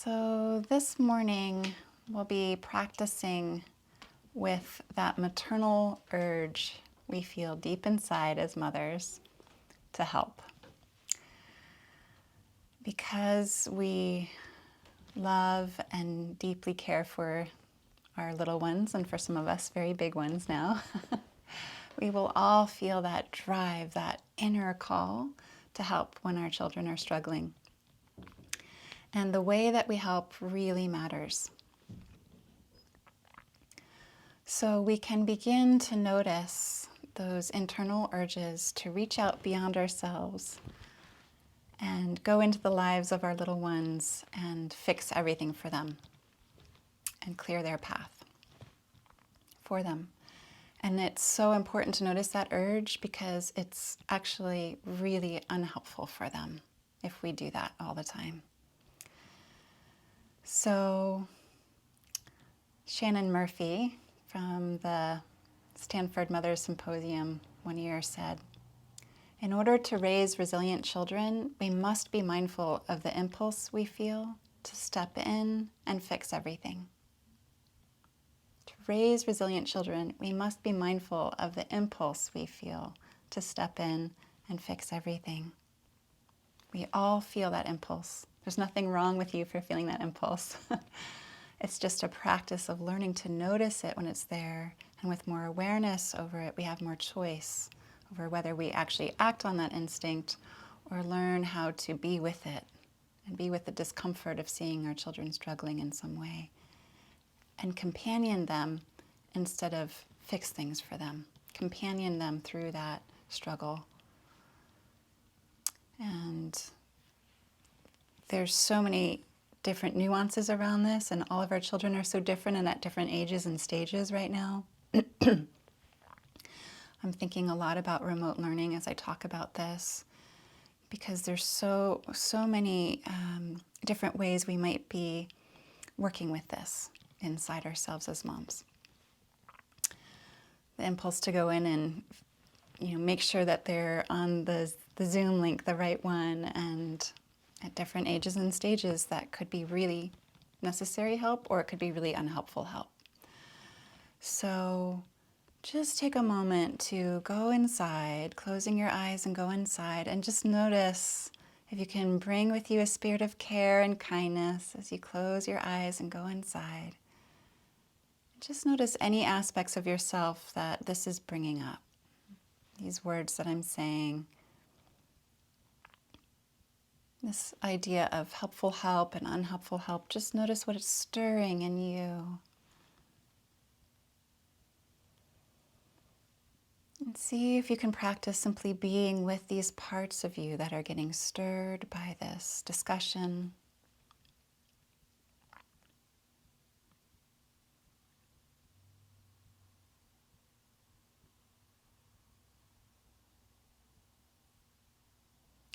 So this morning we'll be practicing with that maternal urge we feel deep inside as mothers to help. Because we love and deeply care for our little ones, and for some of us, very big ones now, we will all feel that drive, that inner call to help when our children are struggling. And the way that we help really matters. So we can begin to notice those internal urges to reach out beyond ourselves and go into the lives of our little ones and fix everything for them and clear their path for them. And it's so important to notice that urge because it's actually really unhelpful for them if we do that all the time. So Shannon Murphy from the Stanford Mothers Symposium one year said, "In order to raise resilient children, we must be mindful of the impulse we feel to step in and fix everything." To raise resilient children, we must be mindful of the impulse we feel to step in and fix everything. We all feel that impulse. There's nothing wrong with you for feeling that impulse. It's just a practice of learning to notice it when it's there, and with more awareness over it, we have more choice over whether we actually act on that instinct or learn how to be with it and be with the discomfort of seeing our children struggling in some way and companion them instead of fix things for them, companion them through that struggle. And there's so many different nuances around this, and all of our children are so different and at different ages and stages right now. I'm thinking a lot about remote learning as I talk about this, because there's so many different ways we might be working with this inside ourselves as moms. The impulse to go in and make sure that they're on the Zoom link, the right one, and at different ages and stages that could be really necessary help or it could be really unhelpful help. So just take a moment to go inside, closing your eyes and go inside, and just notice if you can bring with you a spirit of care and kindness as you close your eyes and go inside. Just notice any aspects of yourself that this is bringing up. These words that I'm saying, this idea of helpful help and unhelpful help, just notice what it's stirring in you. And see if you can practice simply being with these parts of you that are getting stirred by this discussion.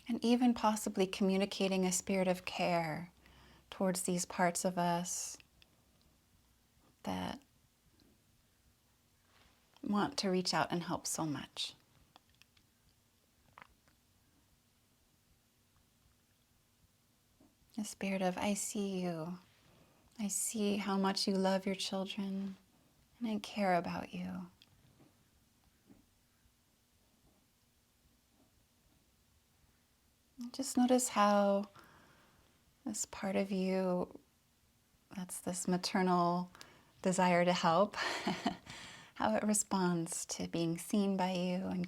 And even possibly communicating a spirit of care towards these parts of us that want to reach out and help so much. A spirit of, I see you. I see how much you love your children, and I care about you. Just notice how this part of you, that's this maternal desire to help, how it responds to being seen by you and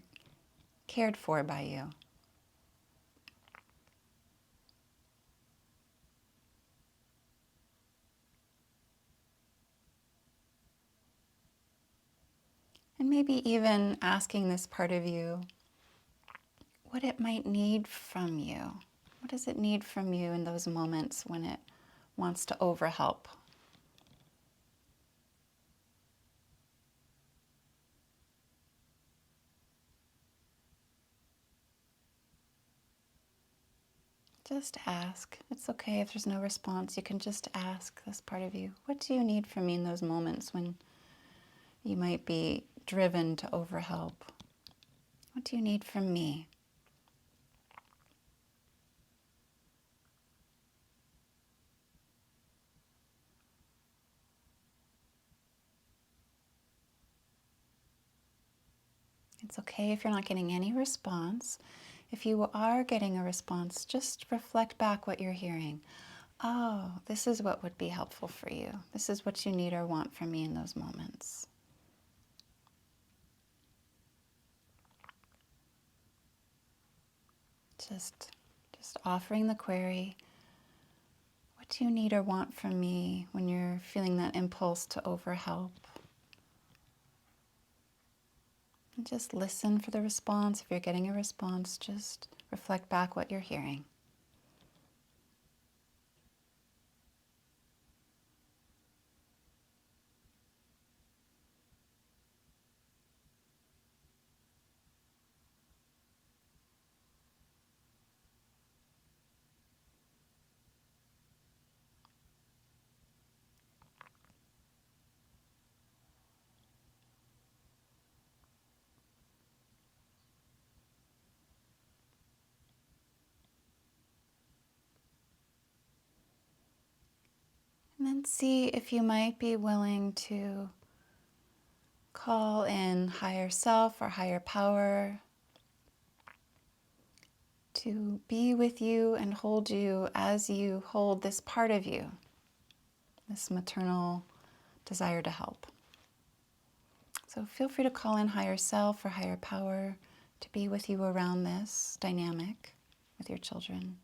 cared for by you. And maybe even asking this part of you what it might need from you. What does it need from you in those moments when it wants to overhelp? Just ask. It's okay if there's no response. You can just ask this part of you, what do you need from me in those moments when you might be driven to overhelp? What do you need from me? It's okay if you're not getting any response. If you are getting a response, just reflect back what you're hearing. Oh, this is what would be helpful for you. This is what you need or want from me in those moments. Just offering the query, what do you need or want from me when you're feeling that impulse to overhelp? And just listen for the response. If you're getting a response, just reflect back what you're hearing. And then see if you might be willing to call in higher self or higher power to be with you and hold you as you hold this part of you, this maternal desire to help. So feel free to call in higher self or higher power to be with you around this dynamic with your children.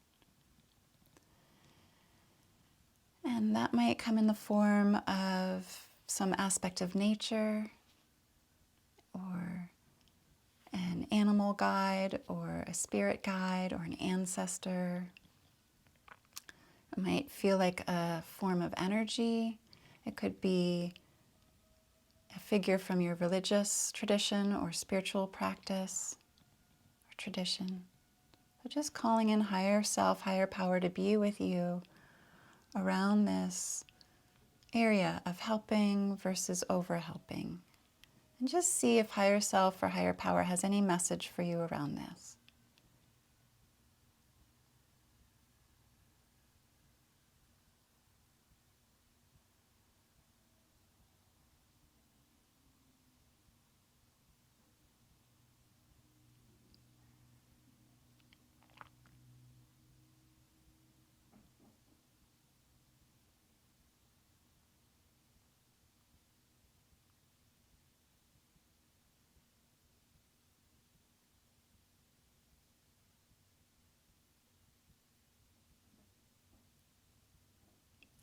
And that might come in the form of some aspect of nature, or an animal guide, or a spirit guide, or an ancestor. It might feel like a form of energy. It could be a figure from your religious tradition or spiritual practice or tradition. So just calling in higher self, higher power to be with you around this area of helping versus overhelping. And just see if higher self or higher power has any message for you around this.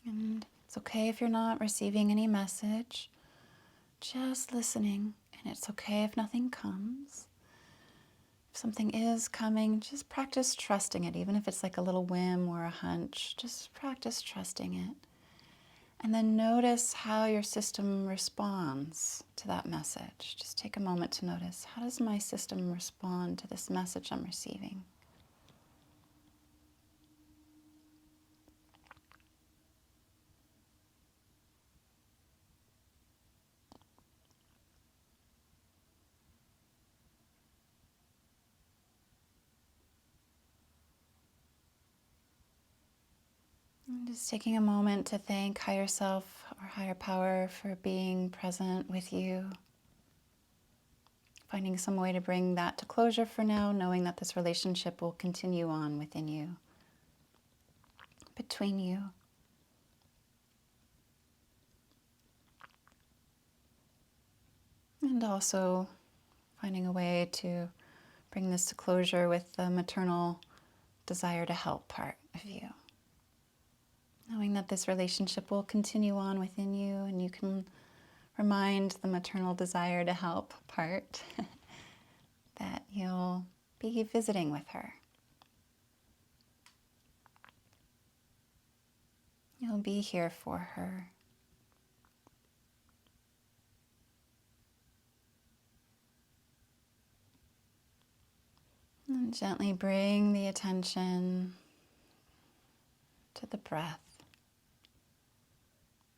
And it's okay if you're not receiving any message, just listening. And it's okay if nothing comes. If something is coming, just practice trusting it, even if it's like a little whim or a hunch. Just practice trusting it. And then notice how your system responds to that message. Just take a moment to notice, how does my system respond to this message I'm receiving? And just taking a moment to thank higher self or higher power for being present with you. Finding some way to bring that to closure for now, knowing that this relationship will continue on within you, between you. And also finding a way to bring this to closure with the maternal desire to help part of you. Knowing that this relationship will continue on within you, and you can remind the maternal desire to help part that you'll be visiting with her. You'll be here for her. And gently bring the attention to the breath.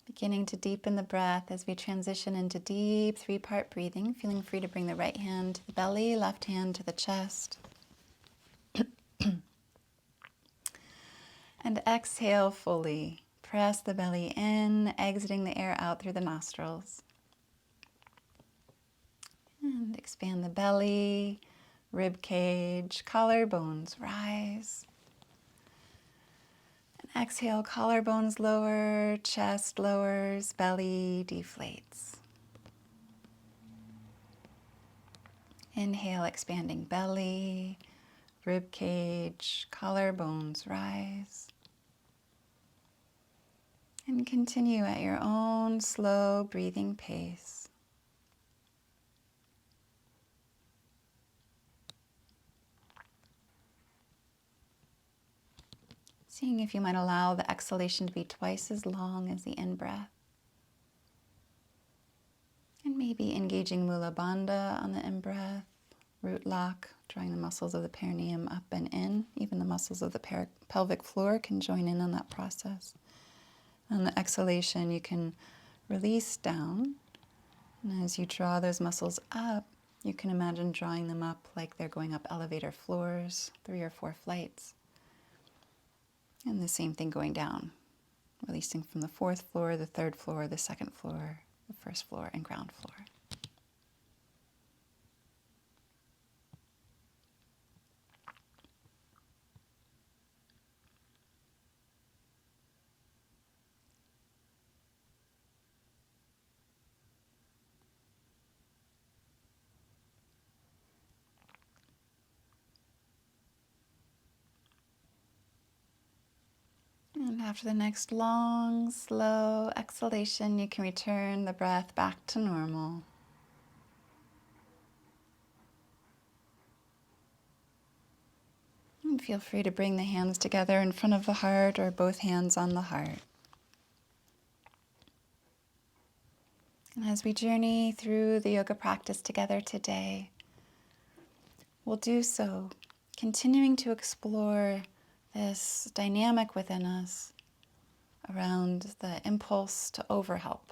Beginning to deepen the breath as we transition into deep 3-part breathing, feeling free to bring the right hand to the belly, left hand to the chest. And exhale fully. Press the belly in, exiting the air out through the nostrils. And expand the belly, rib cage, collarbones rise. And exhale, collarbones lower, chest lowers, belly deflates. Inhale, expanding belly, rib cage, collarbones rise. And continue at your own slow breathing pace. Seeing if you might allow the exhalation to be twice as long as the in-breath. And maybe engaging Mula Bandha on the in-breath, root lock, drawing the muscles of the perineum up and in. Even the muscles of the pelvic floor can join in on that process. On the exhalation, you can release down. And as you draw those muscles up, you can imagine drawing them up like they're going up elevator floors, 3 or 4 flights. And the same thing going down, releasing from the 4th floor, the 3rd floor, the 2nd floor, the 1st floor, and ground floor. And after the next long, slow exhalation, you can return the breath back to normal. And feel free to bring the hands together in front of the heart or both hands on the heart. And as we journey through the yoga practice together today, we'll do so continuing to explore this dynamic within us around the impulse to overhelp,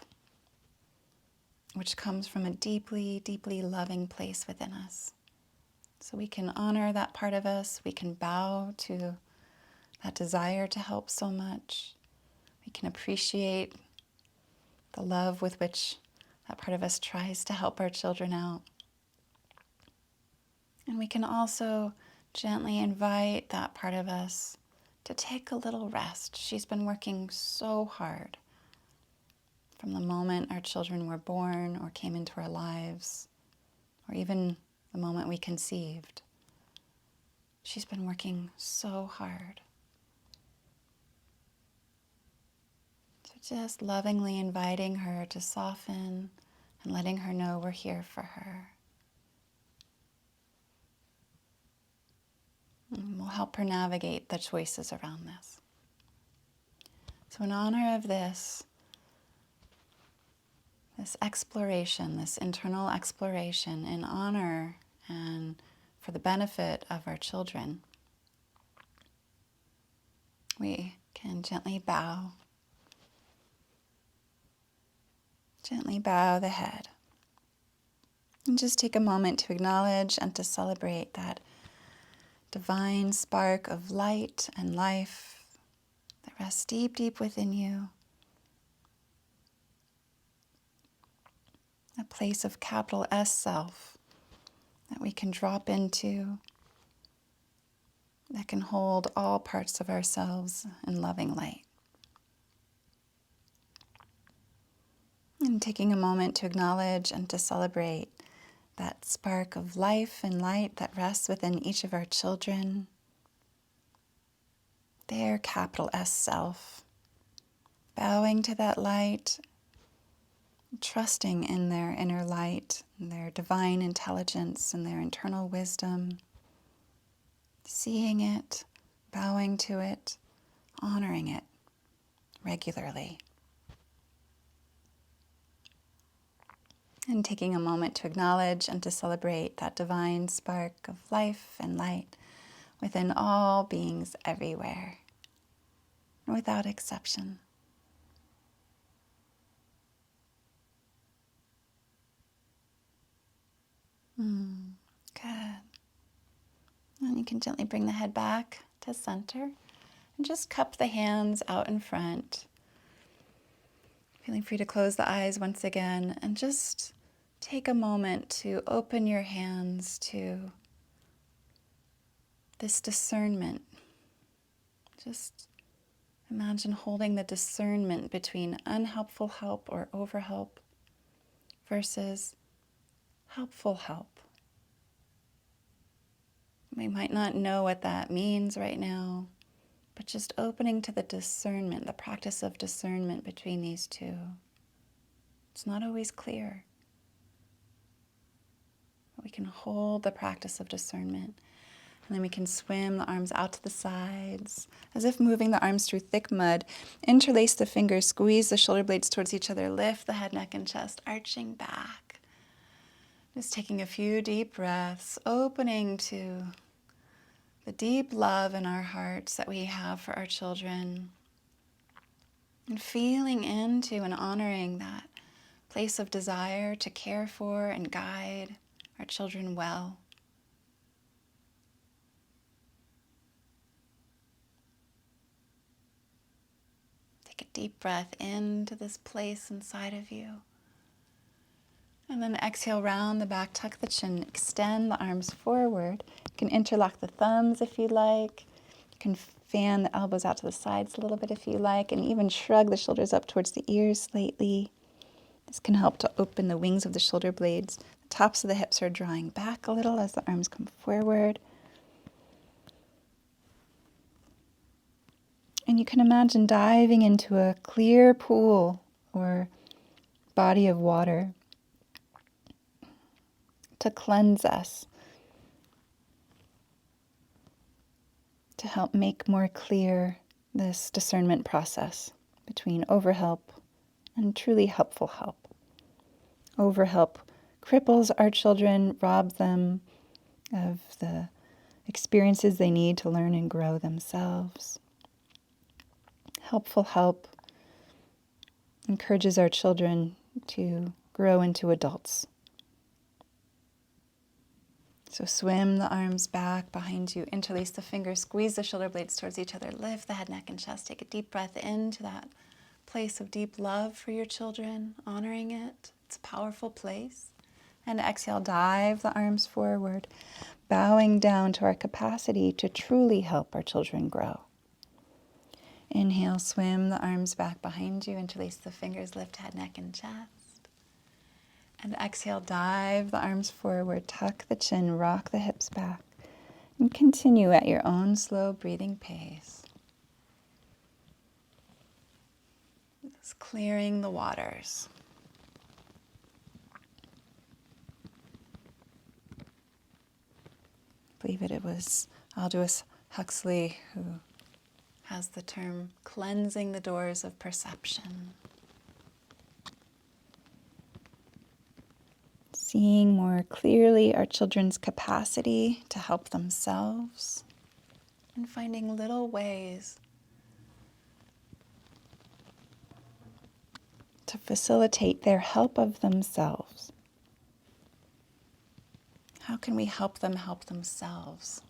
which comes from a deeply, deeply loving place within us. So we can honor that part of us. We can bow to that desire to help so much. We can appreciate the love with which that part of us tries to help our children out. And we can also gently invite that part of us to take a little rest. She's been working so hard from the moment our children were born or came into our lives, or even the moment we conceived. She's been working so hard. So just lovingly inviting her to soften and letting her know we're here for her. And we'll help her navigate the choices around this. So in honor of this exploration, this internal exploration, in honor and for the benefit of our children, we can gently bow the head. And just take a moment to acknowledge and to celebrate that divine spark of light and life that rests deep, deep within you. A place of capital S self that we can drop into, that can hold all parts of ourselves in loving light. And taking a moment to acknowledge and to celebrate that spark of life and light that rests within each of our children, their capital S self, bowing to that light, trusting in their inner light, and their divine intelligence and their internal wisdom, seeing it, bowing to it, honoring it regularly. And taking a moment to acknowledge and to celebrate that divine spark of life and light within all beings everywhere, without exception. Good. And you can gently bring the head back to center and just cup the hands out in front. Feeling free to close the eyes once again and just take a moment to open your hands to this discernment. Just imagine holding the discernment between unhelpful help or overhelp versus helpful help. We might not know what that means right now, but just opening to the discernment, the practice of discernment between these two. It's not always clear. We can hold the practice of discernment, and then we can swim the arms out to the sides, as if moving the arms through thick mud. Interlace the fingers, squeeze the shoulder blades towards each other, lift the head, neck, and chest, arching back. Just taking a few deep breaths, opening to the deep love in our hearts that we have for our children, and feeling into and honoring that place of desire to care for and guide our children well. Take a deep breath into this place inside of you. And then exhale, round the back, tuck the chin, extend the arms forward. You can interlock the thumbs if you like. You can fan the elbows out to the sides a little bit if you like, and even shrug the shoulders up towards the ears slightly. This can help to open the wings of the shoulder blades. The tops of the hips are drawing back a little as the arms come forward. And you can imagine diving into a clear pool or body of water to cleanse us, to help make more clear this discernment process between overhelp and truly helpful help. Overhelp cripples our children, robs them of the experiences they need to learn and grow themselves. Helpful help encourages our children to grow into adults. So swim the arms back behind you, interlace the fingers, squeeze the shoulder blades towards each other, lift the head, neck, and chest. Take a deep breath into that place of deep love for your children, honoring it. It's a powerful place. And exhale, dive the arms forward, bowing down to our capacity to truly help our children grow. Inhale, swim the arms back behind you, interlace the fingers, lift head, neck, and chest. And exhale, dive the arms forward, tuck the chin, rock the hips back, and continue at your own slow breathing pace. Just clearing the waters. I believe it was Aldous Huxley who has the term cleansing the doors of perception. Seeing more clearly our children's capacity to help themselves and finding little ways to facilitate their help of themselves. How can we help them help themselves?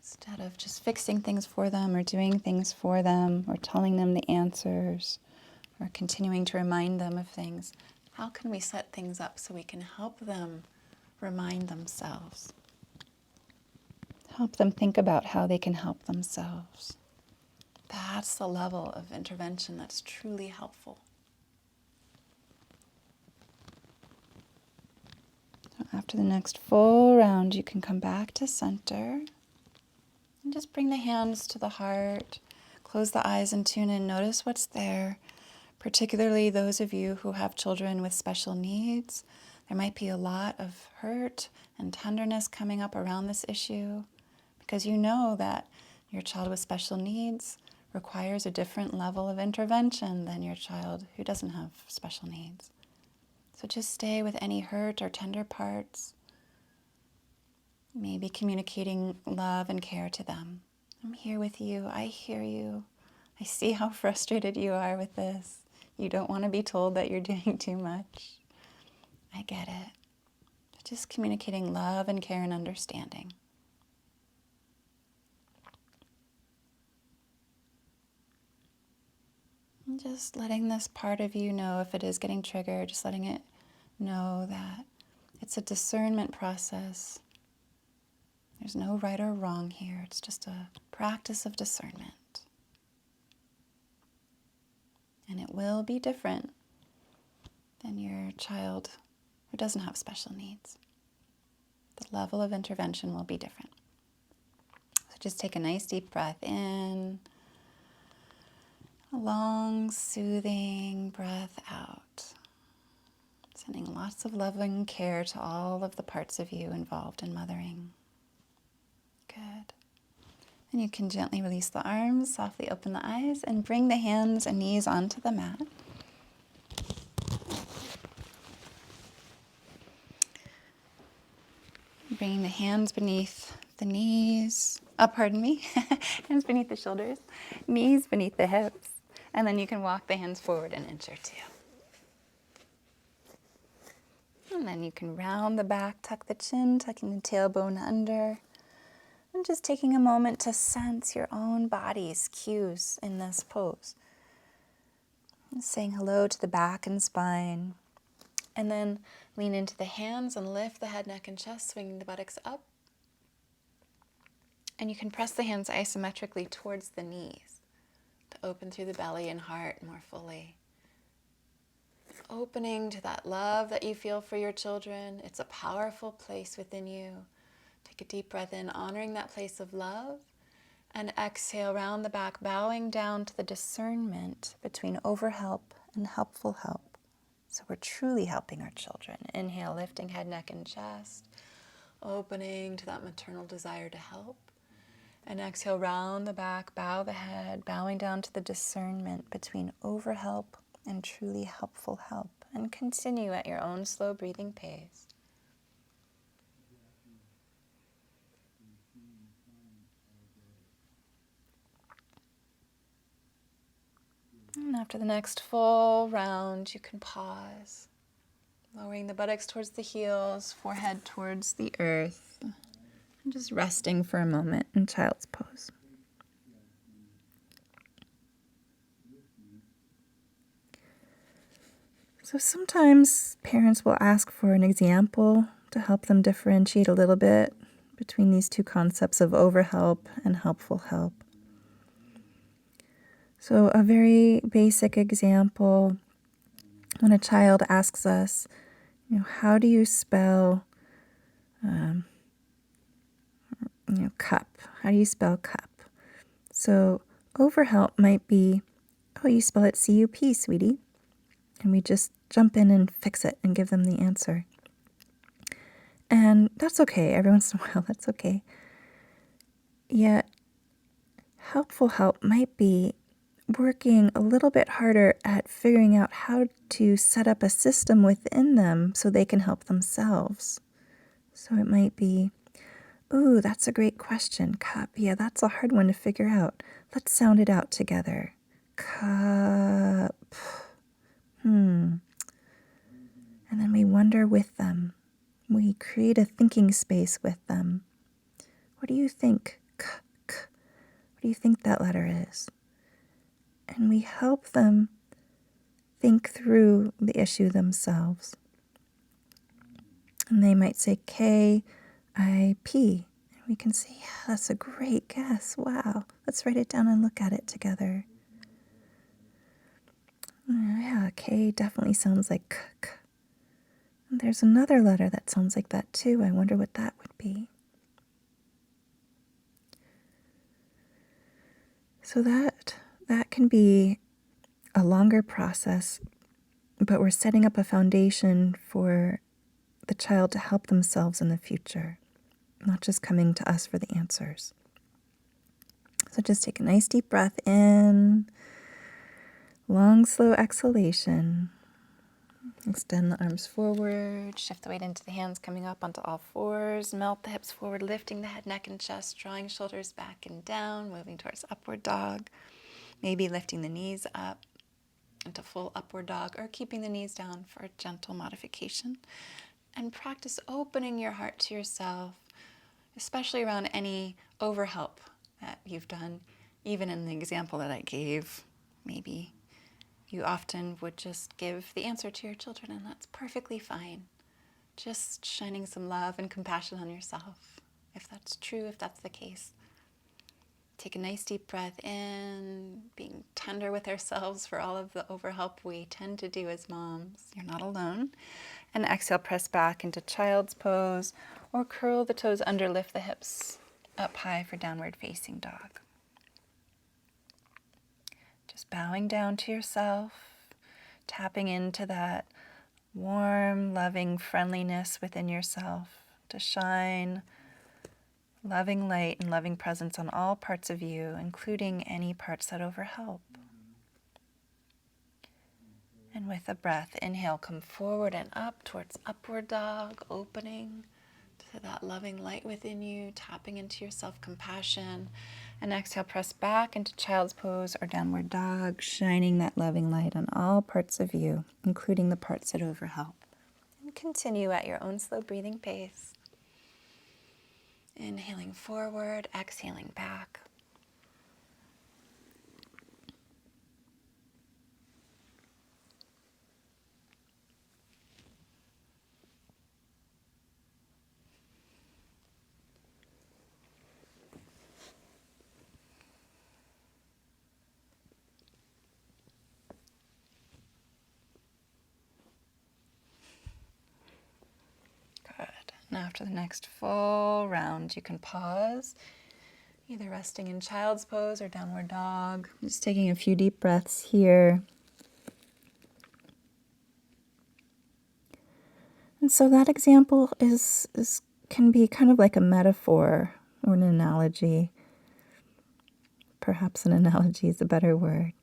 Instead of just fixing things for them or doing things for them or telling them the answers or continuing to remind them of things, how can we set things up so we can help them remind themselves? Help them think about how they can help themselves. That's the level of intervention that's truly helpful. So after the next full round, you can come back to center and just bring the hands to the heart. Close the eyes and tune in. Notice what's there. Particularly those of you who have children with special needs, there might be a lot of hurt and tenderness coming up around this issue because you know that your child with special needs requires a different level of intervention than your child who doesn't have special needs. So just stay with any hurt or tender parts, maybe communicating love and care to them. I'm here with you. I hear you. I see how frustrated you are with this. You don't want to be told that you're doing too much. I get it. Just communicating love and care and understanding. And just letting this part of you know if it is getting triggered, just letting it know that it's a discernment process. There's no right or wrong here. It's just a practice of discernment. And it will be different than your child who doesn't have special needs. The level of intervention will be different. So just take a nice deep breath in, a long, soothing breath out. Sending lots of loving care to all of the parts of you involved in mothering. Good. And you can gently release the arms, softly open the eyes, and bring the hands and knees onto the mat. Bringing the hands beneath the knees, hands beneath the shoulders, knees beneath the hips. And then you can walk the hands forward an inch or two. And then you can round the back, tuck the chin, tucking the tailbone under. And just taking a moment to sense your own body's cues in this pose. And saying hello to the back and spine. And then lean into the hands and lift the head, neck, and chest, swinging the buttocks up. And you can press the hands isometrically towards the knees to open through the belly and heart more fully. Opening to that love that you feel for your children. It's a powerful place within you. Take a deep breath in, honoring that place of love. And exhale, round the back, bowing down to the discernment between overhelp and helpful help. So we're truly helping our children. Inhale, lifting head, neck, and chest. Opening to that maternal desire to help. And exhale, round the back, bow the head, bowing down to the discernment between overhelp and truly helpful help. And continue at your own slow breathing pace. And after the next full round, you can pause, lowering the buttocks towards the heels, forehead towards the earth, and just resting for a moment in child's pose. So sometimes parents will ask for an example to help them differentiate a little bit between these two concepts of overhelp and helpful help. So a very basic example, when a child asks us, how do you spell, cup? How do you spell cup? So overhelp might be, oh, you spell it C-U-P, sweetie. And we just jump in and fix it and give them the answer. And that's okay. Every once in a while, that's okay. Yet helpful help might be working a little bit harder at figuring out how to set up a system within them so they can help themselves. So it might be, ooh, that's a great question, cup. Yeah, that's a hard one to figure out. Let's sound it out together. Cup. And then we wonder with them. We create a thinking space with them. What do you think? What do you think that letter is? And we help them think through the issue themselves. And they might say K-I-P. And we can say, yeah, that's a great guess. Wow. Let's write it down and look at it together. Yeah, K definitely sounds like K. And there's another letter that sounds like that too. I wonder what that would be. So that can be a longer process, but we're setting up a foundation for the child to help themselves in the future, not just coming to us for the answers. So just take a nice deep breath in, long, slow exhalation. Extend the arms forward, shift the weight into the hands, coming up onto all fours, melt the hips forward, lifting the head, neck, and chest, drawing shoulders back and down, moving towards upward dog, maybe lifting the knees up into full upward dog, or keeping the knees down for a gentle modification. And practice opening your heart to yourself, especially around any overhelp that you've done, even in the example that I gave, maybe you often would just give the answer to your children, and that's perfectly fine. Just shining some love and compassion on yourself, if that's true, if that's the case. Take a nice deep breath in, being tender with ourselves for all of the overhelp we tend to do as moms. You're not alone. And exhale, press back into child's pose, or curl the toes under, lift the hips up high for downward facing dog. Just bowing down to yourself, tapping into that warm, loving friendliness within yourself to shine loving light and loving presence on all parts of you, including any parts that overhelp. And with a breath, inhale, come forward and up towards upward dog, opening to that loving light within you, tapping into your self-compassion. And exhale, press back into child's pose or downward dog, shining that loving light on all parts of you, including the parts that overhelp. And continue at your own slow breathing pace. Inhaling forward, exhaling back. Good. And after the next full round, you can pause, either resting in child's pose or downward dog. Just taking a few deep breaths here. And so that example can be kind of like a metaphor or an analogy. Perhaps an analogy is a better word.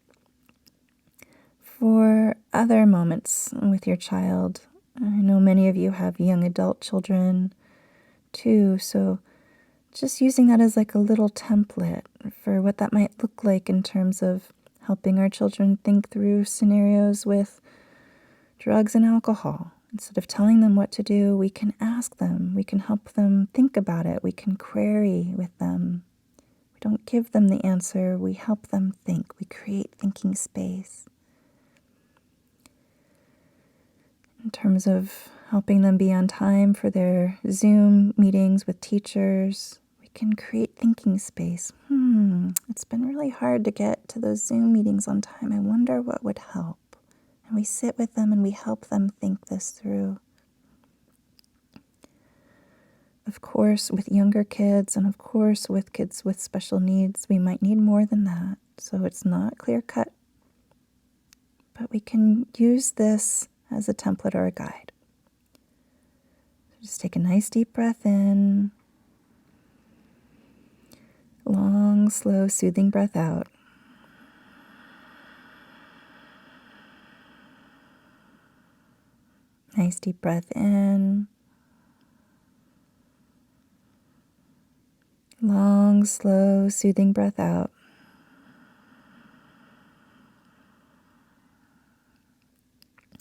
For other moments with your child, I know many of you have young adult children too, so just using that as like a little template for what that might look like in terms of helping our children think through scenarios with drugs and alcohol. Instead of telling them what to do, we can ask them. We can help them think about it. We can query with them. We don't give them the answer. We help them think. We create thinking space. In terms of helping them be on time for their Zoom meetings with teachers, we can create thinking space. It's been really hard to get to those Zoom meetings on time. I wonder what would help. And we sit with them and we help them think this through. Of course, with younger kids and of course with kids with special needs, we might need more than that. So it's not clear cut. But we can use this as a template or a guide. So just take a nice deep breath in. Long, slow, soothing breath out. Nice deep breath in. Long, slow, soothing breath out.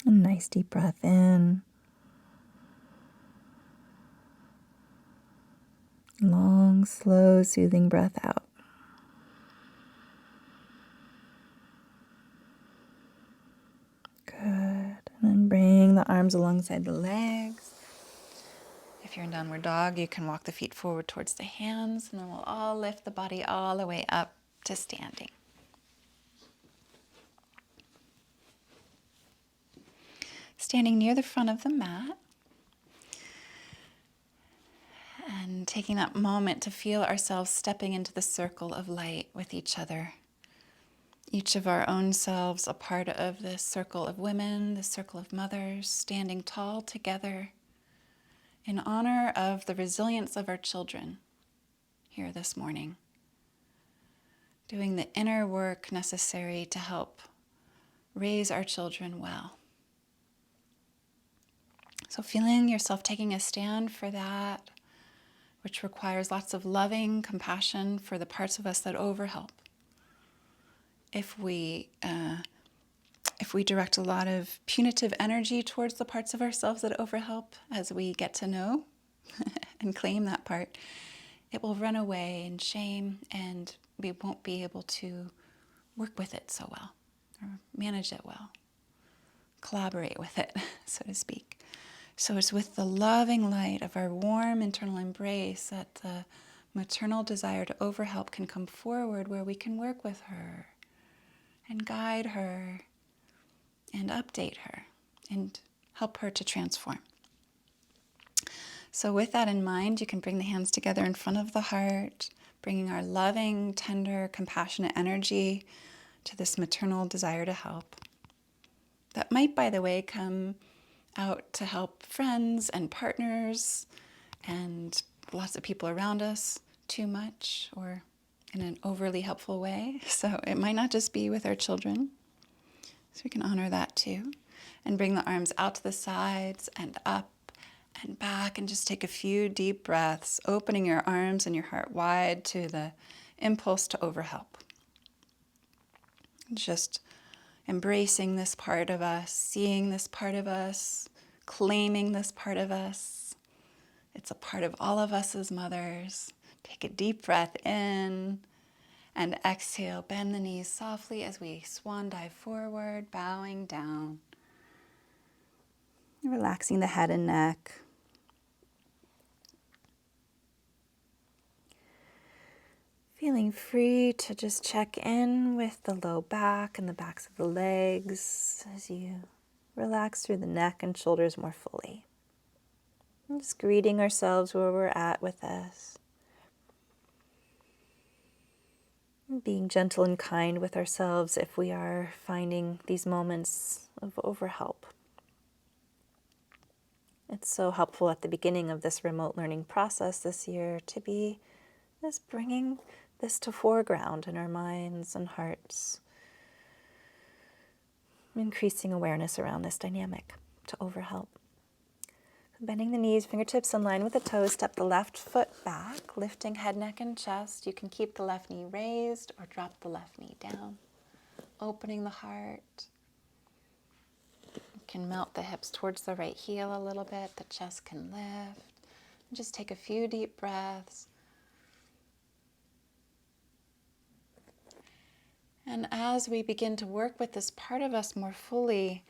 A nice deep breath in. Long, slow, soothing breath out. Good. And then bring the arms alongside the legs. If you're in downward dog, you can walk the feet forward towards the hands, and then we'll all lift the body all the way up to standing. Standing near the front of the mat, and taking that moment to feel ourselves stepping into the circle of light with each other. Each of our own selves a part of this circle of women, this circle of mothers, standing tall together in honor of the resilience of our children here this morning. Doing the inner work necessary to help raise our children well. So feeling yourself taking a stand for that, which requires lots of loving compassion for the parts of us that overhelp. If we direct a lot of punitive energy towards the parts of ourselves that overhelp as we get to know and claim that part, it will run away in shame and we won't be able to work with it so well, or manage it well, collaborate with it, so to speak. So it's with the loving light of our warm internal embrace that the maternal desire to overhelp can come forward, where we can work with her and guide her and update her and help her to transform. So with that in mind, you can bring the hands together in front of the heart, bringing our loving, tender, compassionate energy to this maternal desire to help. That might, by the way, come out to help friends and partners and lots of people around us too much or in an overly helpful way. So it might not just be with our children. So we can honor that too. And bring the arms out to the sides and up and back, and just take a few deep breaths, opening your arms and your heart wide to the impulse to overhelp. Just embracing this part of us, seeing this part of us, claiming this part of us. It's a part of all of us as mothers. Take a deep breath in and exhale. Bend the knees softly as we swan dive forward, bowing down. Relaxing the head and neck. Feeling free to just check in with the low back and the backs of the legs as you relax through the neck and shoulders more fully. And just greeting ourselves where we're at with this. And being gentle and kind with ourselves if we are finding these moments of overhelp. It's so helpful at the beginning of this remote learning process this year to be just bringing this to foreground in our minds and hearts, increasing awareness around this dynamic to overhelp. Bending the knees, fingertips in line with the toes, step the left foot back, lifting head, neck, and chest. You can keep the left knee raised or drop the left knee down, opening the heart. You can melt the hips towards the right heel a little bit, the chest can lift. And just take a few deep breaths. And as we begin to work with this part of us more fully,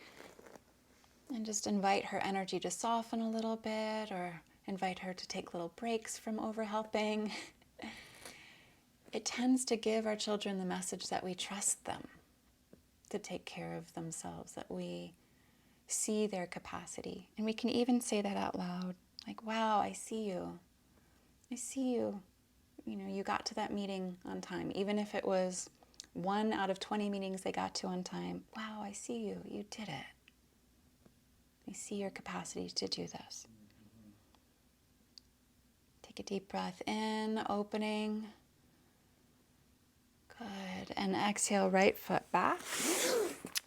and just invite her energy to soften a little bit, or invite her to take little breaks from overhelping, it tends to give our children the message that we trust them to take care of themselves, that we see their capacity. And we can even say that out loud, like, wow, I see you. I see you. You know, you got to that meeting on time, even if it was 1 out of 20 meetings they got to on time. Wow, I see you. You did it. I see your capacity to do this. Take a deep breath in, opening. Good. And exhale, right foot back.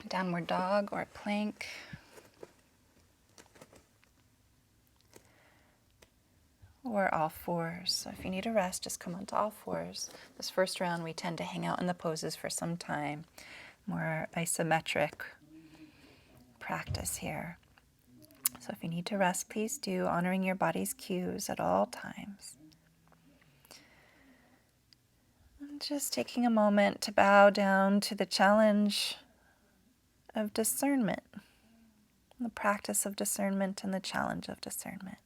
Downward dog or plank. Or all fours. So if you need a rest, just come onto all fours. This first round, we tend to hang out in the poses for some time. More isometric practice here. So if you need to rest, please do, honoring your body's cues at all times. And just taking a moment to bow down to the challenge of discernment, the practice of discernment and the challenge of discernment.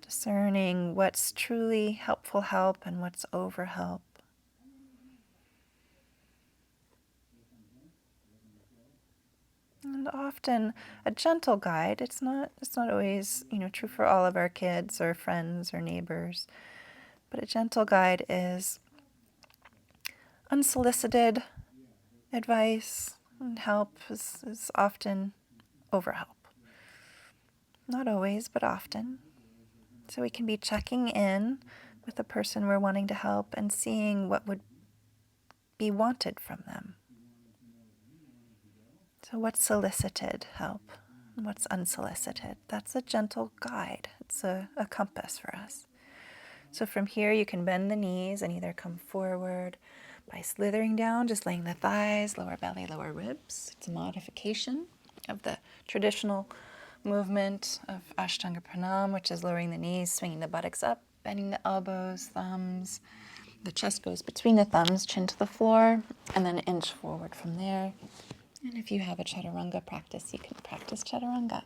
Discerning what's truly helpful help and what's overhelp. And often a gentle guide, it's not always, true for all of our kids or friends or neighbors, but a gentle guide is unsolicited advice and help is often overhelp. Not always, but often. So we can be checking in with the person we're wanting to help and seeing what would be wanted from them. So what's solicited help and what's unsolicited? That's a gentle guide. It's a compass for us. So from here you can bend the knees and either come forward by slithering down, just laying the thighs, lower belly, lower ribs. It's a modification of the traditional movement of Ashtanga Pranam, which is lowering the knees, swinging the buttocks up, bending the elbows, thumbs, The chest goes between the thumbs, chin to the floor, and then inch forward from there. And if you have a chaturanga practice, you can practice chaturanga.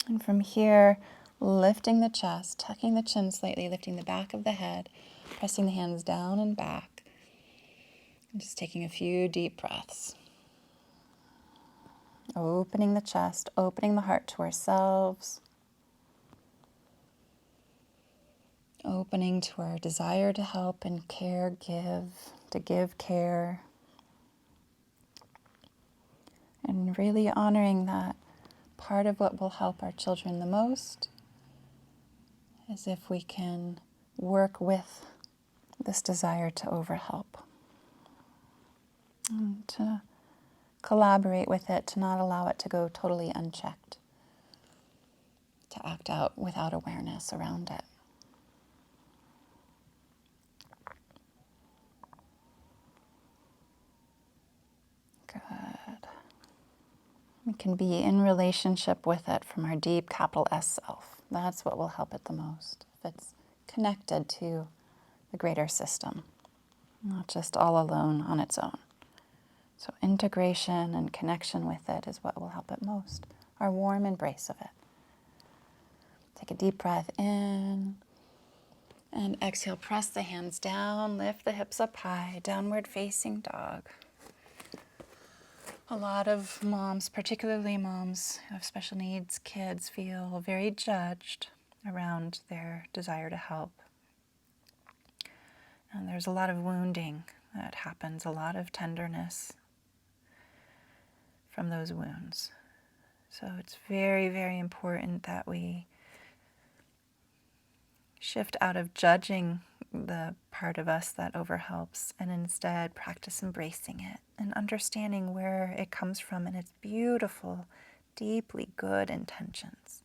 And from here, lifting the chest, tucking the chin slightly, lifting the back of the head, pressing the hands down and back. And just taking a few deep breaths. Opening the chest, opening the heart to ourselves. Opening to our desire to help and care, to give care. And really honoring that part of what will help our children the most is if we can work with this desire to overhelp. And to collaborate with it, to not allow it to go totally unchecked. To act out without awareness around it. Good. We can be in relationship with it from our deep capital S self. That's what will help it the most. If it's connected to the greater system, not just all alone on its own. So integration and connection with it is what will help it most. Our warm embrace of it. Take a deep breath in and exhale. Press the hands down, lift the hips up high, downward facing dog. A lot of moms, particularly moms who have special needs kids, feel very judged around their desire to help. And there's a lot of wounding that happens, a lot of tenderness from those wounds. So it's very, very important that we shift out of judging the part of us that overhelps and instead practice embracing it and understanding where it comes from and its beautiful, deeply good intentions.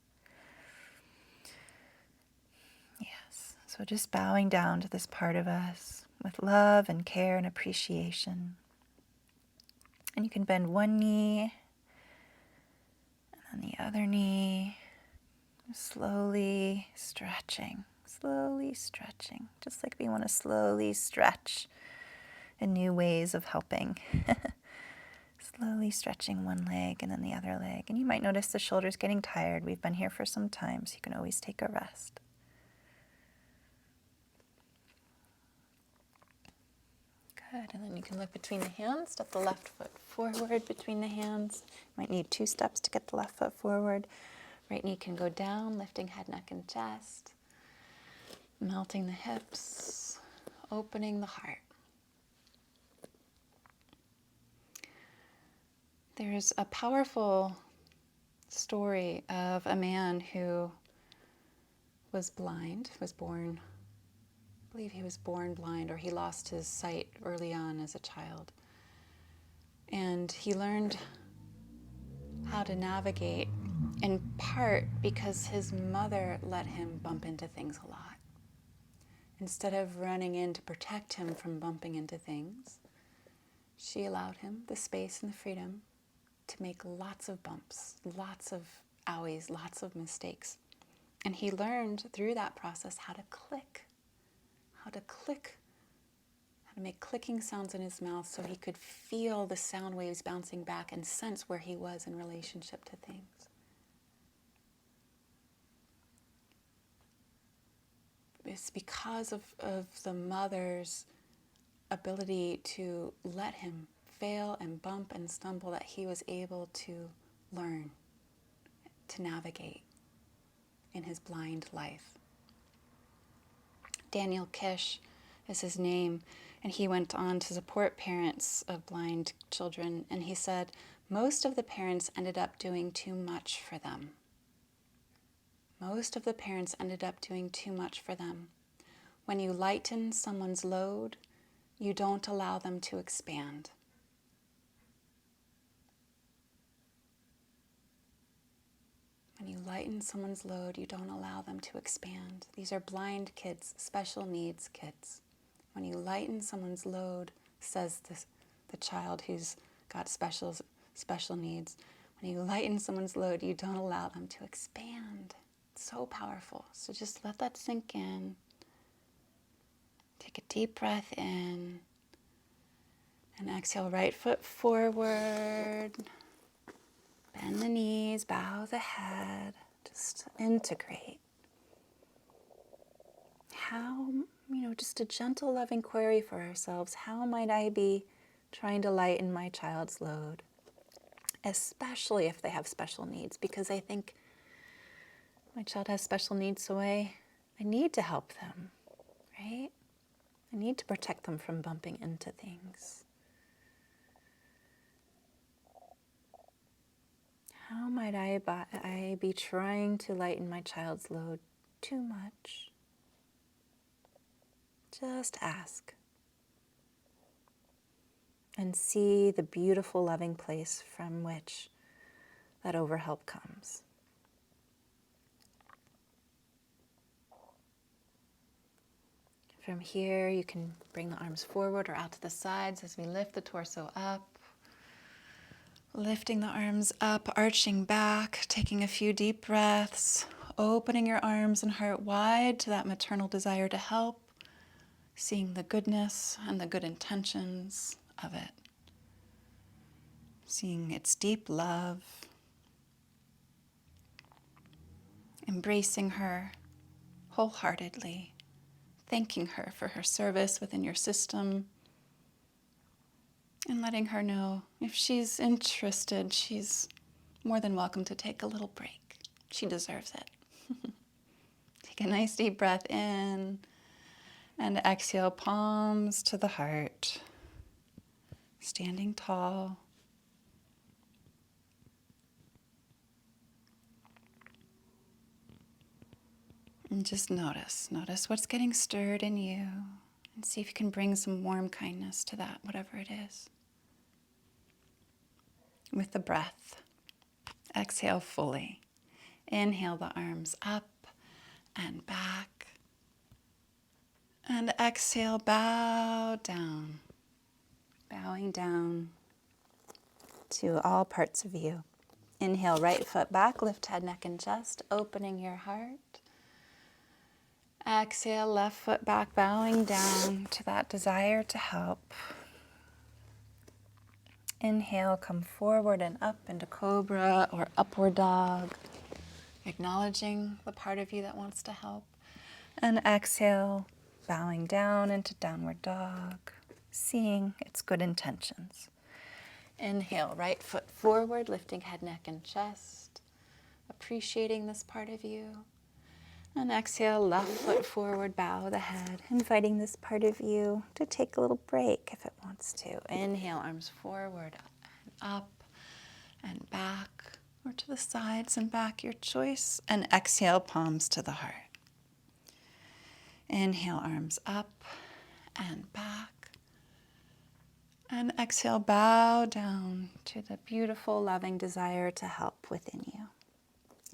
Yes, so just bowing down to this part of us with love and care and appreciation. And you can bend one knee and then the other knee, slowly stretching, just like we want to slowly stretch in new ways of helping. Slowly stretching one leg and then the other leg. And you might notice the shoulders getting tired. We've been here for some time, so you can always take a rest. Good, and then you can look between the hands, step the left foot forward between the hands. Might need 2 steps to get the left foot forward. Right knee can go down, lifting head, neck, and chest. Melting the hips, opening the heart. There's a powerful story of a man who was blind, I believe he was born blind, or he lost his sight early on as a child. And he learned how to navigate, in part because his mother let him bump into things a lot. Instead of running in to protect him from bumping into things, she allowed him the space and the freedom to make lots of bumps, lots of owies, lots of mistakes. And he learned through that process how to make clicking sounds in his mouth so he could feel the sound waves bouncing back and sense where he was in relationship to things. It's because of the mother's ability to let him fail and bump and stumble that he was able to learn to navigate in his blind life. Daniel Kish is his name, and he went on to support parents of blind children, and he said, most of the parents ended up doing too much for them. Most of the parents ended up doing too much for them. When you lighten someone's load, you don't allow them to expand. When you lighten someone's load, you don't allow them to expand. These are blind kids, special needs kids. When you lighten someone's load, says the child who's got special needs, when you lighten someone's load, you don't allow them to expand. It's so powerful. So just let that sink in. Take a deep breath in. And exhale, right foot forward. Bend the knees, bow the head. Just integrate. How, just a gentle, loving query for ourselves. How might I be trying to lighten my child's load? Especially if they have special needs, because I think my child has special needs, so I need to help them, right? I need to protect them from bumping into things. How might I be trying to lighten my child's load too much? Just ask. And see the beautiful, loving place from which that overhelp comes. From here, you can bring the arms forward or out to the sides as we lift the torso up. Lifting the arms up, arching back, taking a few deep breaths, opening your arms and heart wide to that maternal desire to help, seeing the goodness and the good intentions of it, seeing its deep love, embracing her wholeheartedly, thanking her for her service within your system, and letting her know if she's interested, she's more than welcome to take a little break. She deserves it. Take a nice deep breath in and exhale, palms to the heart, standing tall. And just notice what's getting stirred in you, and see if you can bring some warm kindness to that, whatever it is. With the breath, exhale fully. Inhale the arms up and back. And exhale, bow down. Bowing down to all parts of you. Inhale, right foot back, lift head, neck, and chest, opening your heart. Exhale, left foot back, bowing down to that desire to help. Inhale, come forward and up into cobra or upward dog, acknowledging the part of you that wants to help. And exhale, bowing down into downward dog, seeing its good intentions. Inhale, right foot forward, lifting head, neck, and chest, appreciating this part of you. And exhale, left foot forward, bow the head, inviting this part of you to take a little break if it wants to. Inhale, arms forward and up and back, or to the sides and back, your choice. And exhale, palms to the heart. Inhale, arms up and back. And exhale, bow down to the beautiful, loving desire to help within you.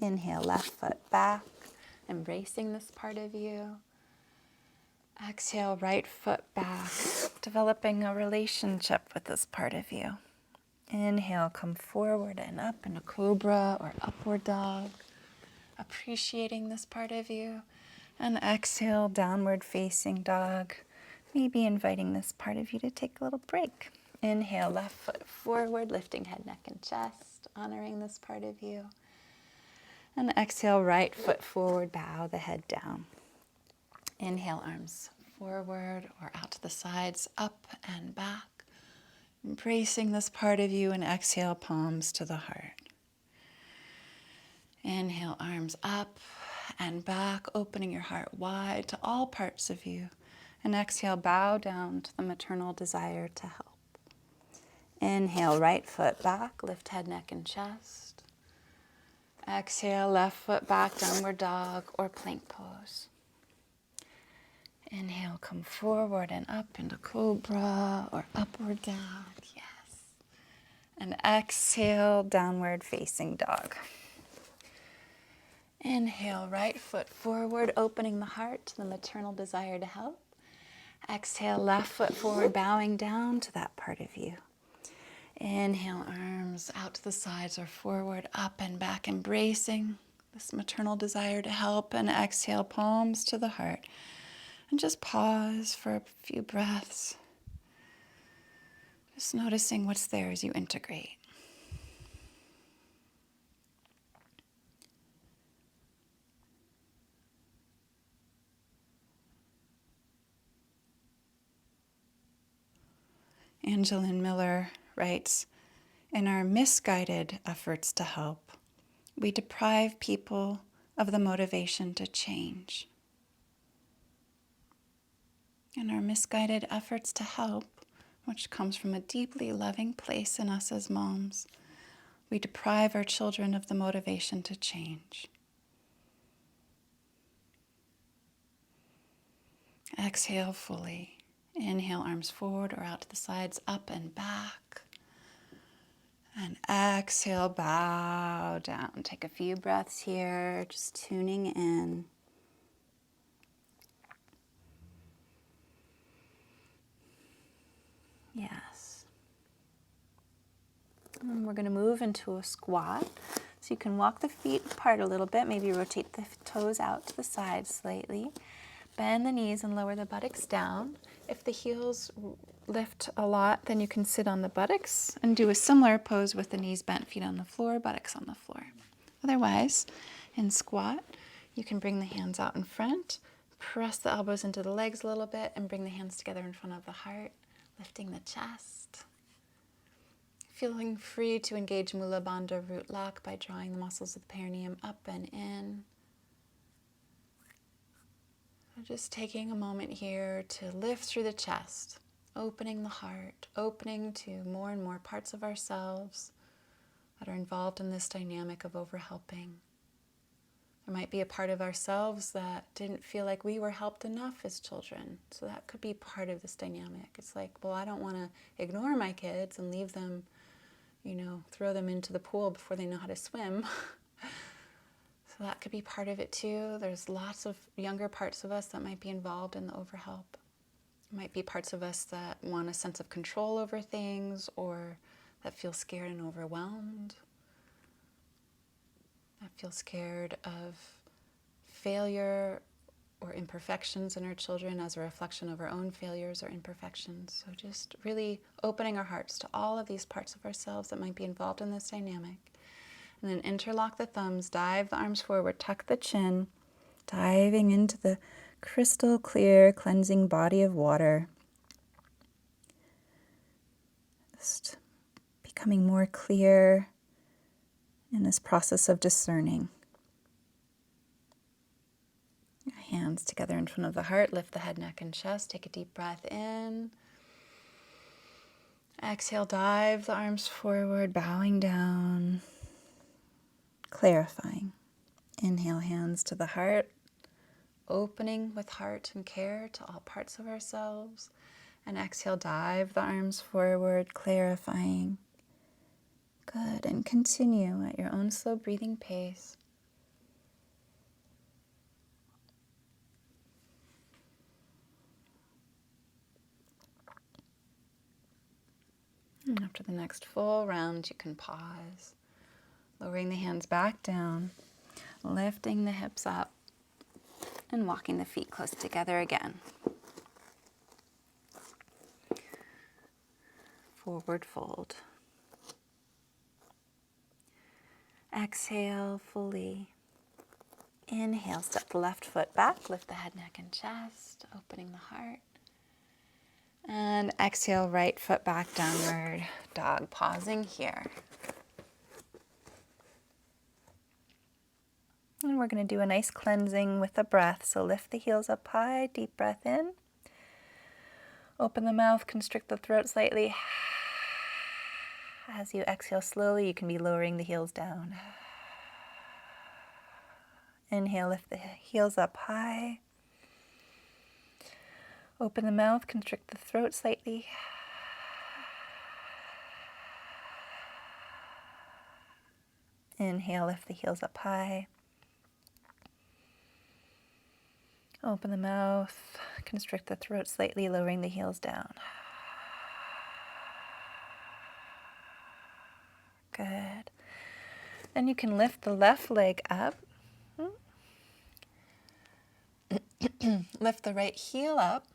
Inhale, left foot back, embracing this part of you. Exhale, right foot back, developing a relationship with this part of you. Inhale, come forward and up into cobra or upward dog, appreciating this part of you. And exhale, downward facing dog, maybe inviting this part of you to take a little break. Inhale, left foot forward, lifting head, neck, and chest, honoring this part of you. And exhale, right foot forward, bow the head down. Inhale, arms forward or out to the sides, up and back, embracing this part of you. And exhale, palms to the heart. Inhale, arms up and back, opening your heart wide to all parts of you. And exhale, bow down to the maternal desire to help. Inhale, right foot back, lift head, neck, and chest. Exhale, left foot back, downward dog or plank pose. Inhale, come forward and up into cobra or upward dog, yes. And exhale, downward facing dog. Inhale, right foot forward, opening the heart to the maternal desire to help. Exhale, left foot forward, bowing down to that part of you. Inhale, arms out to the sides or forward, up and back, embracing this maternal desire to help. And exhale, palms to the heart. And just pause for a few breaths. Just noticing what's there as you integrate. Jaclyn Miller writes, "In our misguided efforts to help, we deprive people of the motivation to change." In our misguided efforts to help, which comes from a deeply loving place in us as moms, we deprive our children of the motivation to change. Exhale fully. Inhale, arms forward or out to the sides, up and back. And exhale, bow down. Take a few breaths here, just tuning in. Yes. And we're going to move into a squat. So you can walk the feet apart a little bit, maybe rotate the toes out to the side slightly. Bend the knees and lower the buttocks down. If the heels lift a lot, then you can sit on the buttocks and do a similar pose with the knees bent, feet on the floor, buttocks on the floor. Otherwise, in squat, you can bring the hands out in front, press the elbows into the legs a little bit, and bring the hands together in front of the heart, lifting the chest. Feeling free to engage Mula Bandha root lock by drawing the muscles of the perineum up and in. Just taking a moment here to lift through the chest, opening the heart, opening to more and more parts of ourselves that are involved in this dynamic of overhelping. There might be a part of ourselves that didn't feel like we were helped enough as children. So that could be part of this dynamic. It's like, well, I don't want to ignore my kids and leave them, throw them into the pool before they know how to swim. So that could be part of it too. There's lots of younger parts of us that might be involved in the overhelp. It might be parts of us that want a sense of control over things or that feel scared and overwhelmed. That feel scared of failure or imperfections in our children as a reflection of our own failures or imperfections. So just really opening our hearts to all of these parts of ourselves that might be involved in this dynamic. And then interlock the thumbs, dive the arms forward, tuck the chin, diving into the crystal clear, cleansing body of water. Just becoming more clear in this process of discerning. Hands together in front of the heart, lift the head, neck, and chest. Take a deep breath in. Exhale, dive the arms forward, bowing down. Clarifying. Inhale, hands to the heart, opening with heart and care to all parts of ourselves. And exhale, dive the arms forward, clarifying. Good, and continue at your own slow breathing pace. And after the next full round, you can pause, lowering the hands back down, lifting the hips up, and walking the feet close together again. Forward fold. Exhale fully. Inhale, step the left foot back, lift the head, neck, and chest, opening the heart. And exhale, right foot back, downward dog, pausing here. And we're going to do a nice cleansing with the breath. So lift the heels up high, deep breath in. Open the mouth, constrict the throat slightly. As you exhale slowly, you can be lowering the heels down. Inhale, lift the heels up high. Open the mouth, constrict the throat slightly. Inhale, lift the heels up high. Open the mouth, constrict the throat slightly, lowering the heels down. Good. Then you can lift the left leg up. Lift the right heel up.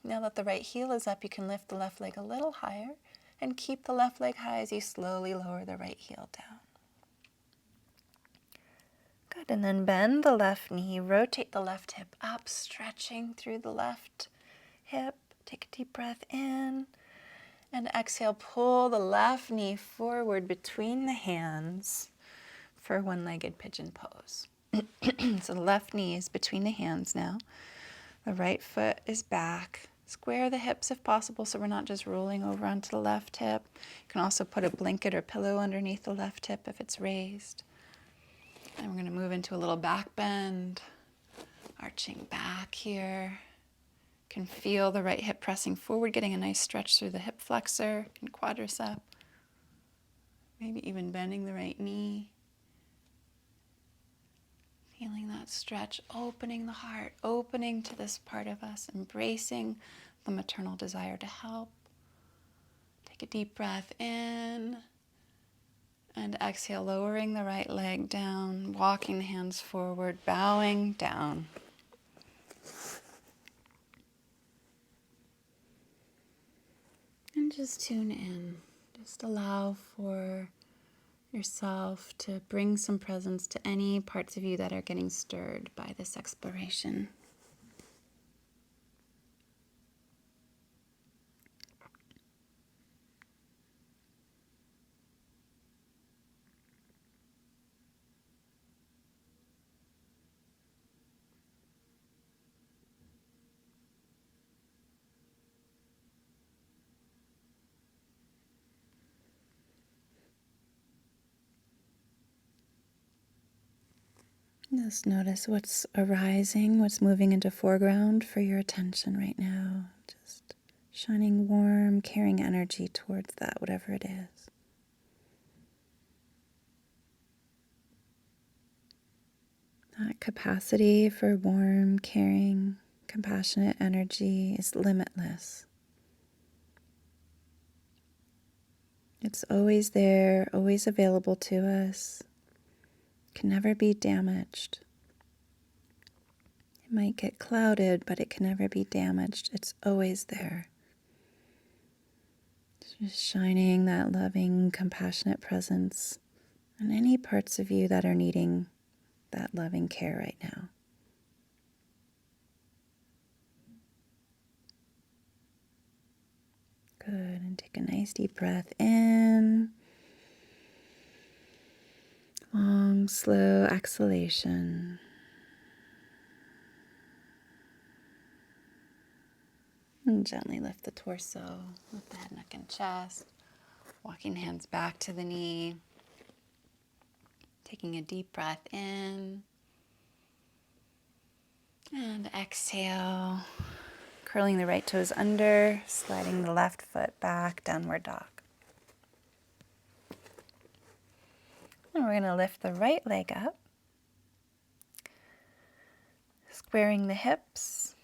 Now that the right heel is up, you can lift the left leg a little higher and keep the left leg high as you slowly lower the right heel down. Good, and then bend the left knee, rotate the left hip up, stretching through the left hip. Take a deep breath in, and exhale, pull the left knee forward between the hands for one-legged pigeon pose. So the left knee is between the hands now. The right foot is back. Square the hips if possible so we're not just rolling over onto the left hip. You can also put a blanket or pillow underneath the left hip if it's raised. And we're going to move into a little back bend, arching back here. Can feel the right hip pressing forward, getting a nice stretch through the hip flexor and quadricep. Maybe even bending the right knee. Feeling that stretch, opening the heart, opening to this part of us, embracing the maternal desire to help. Take a deep breath in and exhale, lowering the right leg down, walking the hands forward, bowing down. And just tune in. Just allow for yourself to bring some presence to any parts of you that are getting stirred by this exploration. Just notice what's arising, what's moving into foreground for your attention right now. Just shining warm, caring energy towards that, whatever it is. That capacity for warm, caring, compassionate energy is limitless. It's always there, always available to us. Can never be damaged. It might get clouded, but it can never be damaged. It's always there. Just shining that loving, compassionate presence on any parts of you that are needing that loving care right now. Good, and take a nice deep breath in. Long, slow exhalation. And gently lift the torso, lift the head, neck, and chest. Walking hands back to the knee. Taking a deep breath in. And exhale. Curling the right toes under, sliding the left foot back, downward dog. And we're going to lift the right leg up. Squaring the hips.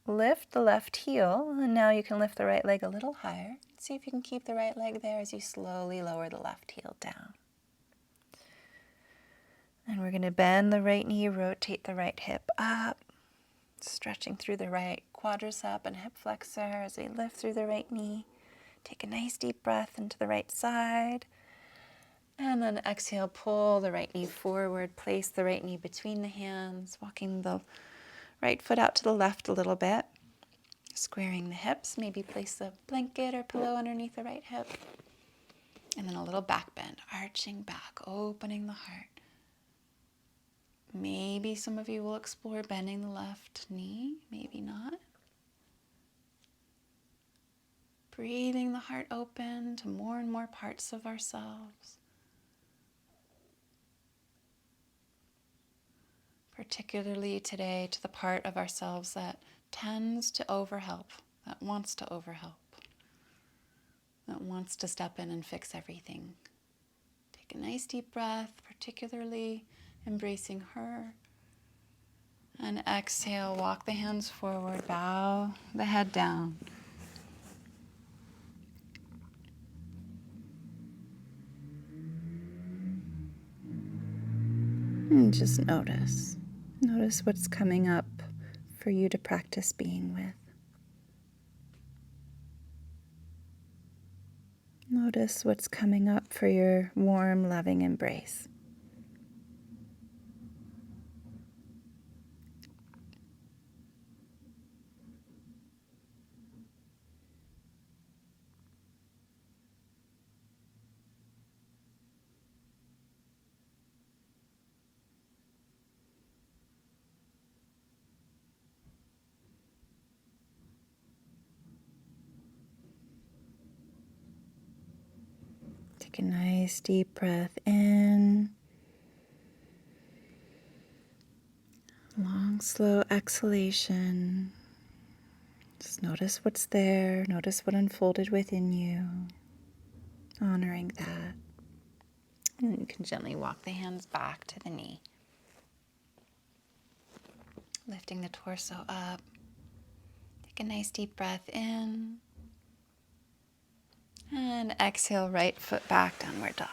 Lift the left heel, and now you can lift the right leg a little higher. See if you can keep the right leg there as you slowly lower the left heel down. And we're going to bend the right knee, rotate the right hip up, stretching through the right quadricep and hip flexor as we lift through the right knee. Take a nice deep breath into the right side. And then exhale, pull the right knee forward, place the right knee between the hands, walking the right foot out to the left a little bit. Squaring the hips, maybe place a blanket or pillow underneath the right hip. And then a little back bend, arching back, opening the heart. Maybe some of you will explore bending the left knee, maybe not. Breathing the heart open to more and more parts of ourselves. Particularly today to the part of ourselves that tends to overhelp, that wants to overhelp, that wants to step in and fix everything. Take a nice deep breath, particularly embracing her. And exhale, walk the hands forward, bow the head down. And just notice. Notice what's coming up for you to practice being with. Notice what's coming up for your warm, loving embrace. Take a nice deep breath in. Long, slow exhalation. Just notice what's there. Notice what unfolded within you. Honoring that. And then you can gently walk the hands back to the knee. Lifting the torso up. Take a nice deep breath in. And exhale, right foot back, downward dog.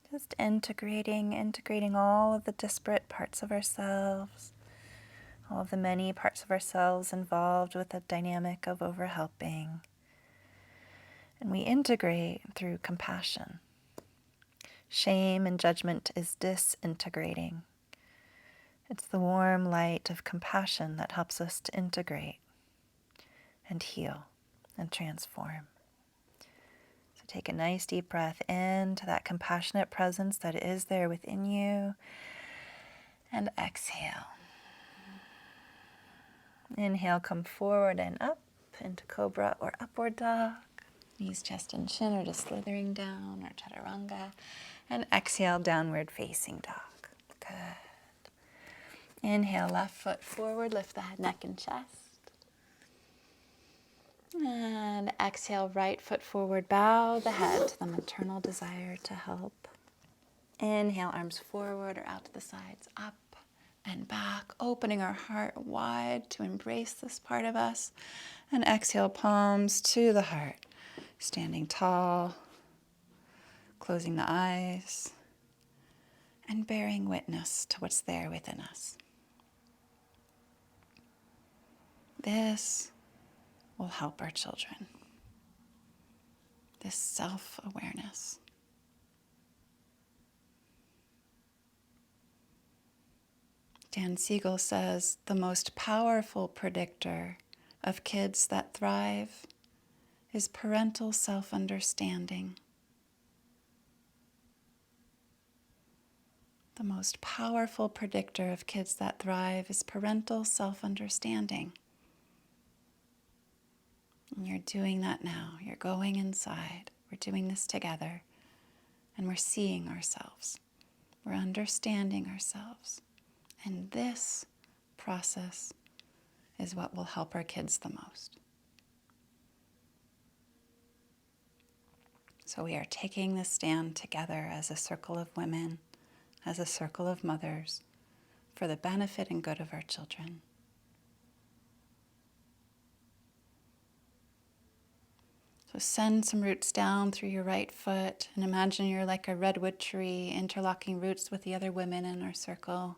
Just integrating all of the disparate parts of ourselves, all of the many parts of ourselves involved with the dynamic of overhelping. And we integrate through compassion. Shame and judgment is disintegrating. It's the warm light of compassion that helps us to integrate and heal and transform. So take a nice deep breath into that compassionate presence that is there within you, and exhale. Inhale, come forward and up into cobra or upward dog. Knees, chest, and chin are just slithering down, or chaturanga. And exhale, downward facing dog. Good. Inhale, left foot forward, lift the head, neck, and chest. And exhale, right foot forward, bow the head to the maternal desire to help. Inhale, arms forward or out to the sides, up and back, opening our heart wide to embrace this part of us. And exhale, palms to the heart, standing tall, closing the eyes, and bearing witness to what's there within us. This will help our children. This self-awareness. Dan Siegel says, the most powerful predictor of kids that thrive is parental self-understanding. The most powerful predictor of kids that thrive is parental self-understanding. And you're doing that now. You're going inside. We're doing this together. And we're seeing ourselves. We're understanding ourselves. And this process is what will help our kids the most. So we are taking this stand together as a circle of women, as a circle of mothers, for the benefit and good of our children. So send some roots down through your right foot and imagine you're like a redwood tree, interlocking roots with the other women in our circle.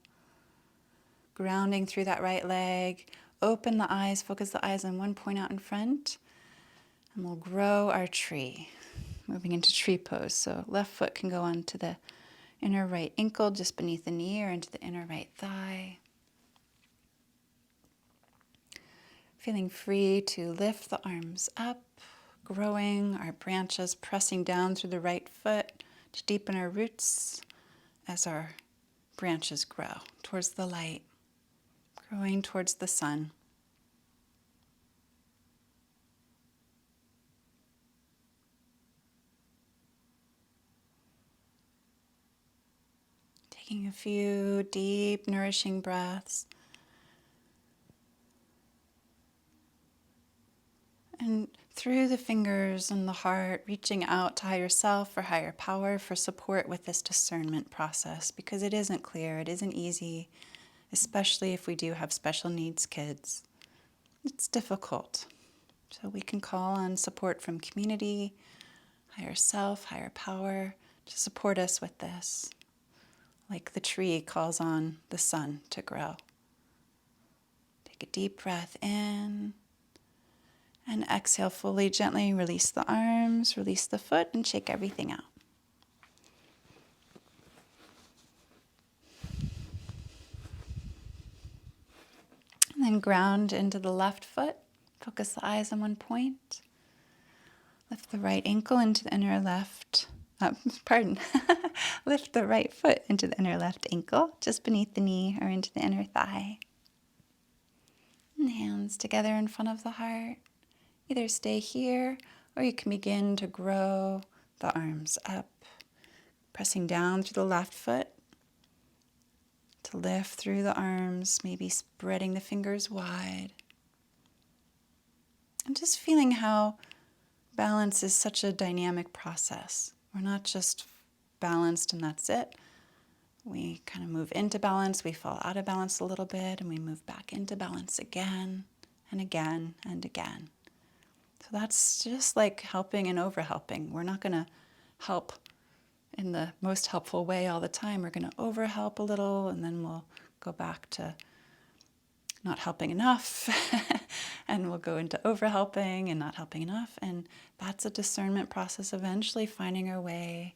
Grounding through that right leg. Open the eyes, focus the eyes on one point out in front, and we'll grow our tree. Moving into tree pose. So left foot can go onto the inner right ankle, just beneath the knee, or into the inner right thigh. Feeling free to lift the arms up, growing our branches, pressing down through the right foot to deepen our roots as our branches grow towards the light, growing towards the sun. Taking a few deep, nourishing breaths. And through the fingers and the heart, reaching out to higher self or higher power for support with this discernment process, because it isn't clear, it isn't easy, especially if we do have special needs kids. It's difficult. So we can call on support from community, higher self, higher power to support us with this. like the tree calls on the sun to grow. Take a deep breath in and exhale fully, gently release the arms, release the foot, and shake everything out. And then ground into the left foot. Focus the eyes on one point. Lift the right ankle into the inner left, lift the right foot into the inner left ankle, just beneath the knee or into the inner thigh. And hands together in front of the heart. Either stay here or you can begin to grow the arms up, pressing down through the left foot to lift through the arms, maybe spreading the fingers wide. And just feeling how balance is such a dynamic process. We're not just balanced and that's it. We kind of move into balance, we fall out of balance a little bit, and we move back into balance again and again and again. So that's just like helping and overhelping. We're not going to help in the most helpful way all the time. We're going to overhelp a little, and then we'll go back to not helping enough, and we'll go into overhelping and not helping enough. And that's a discernment process, eventually finding our way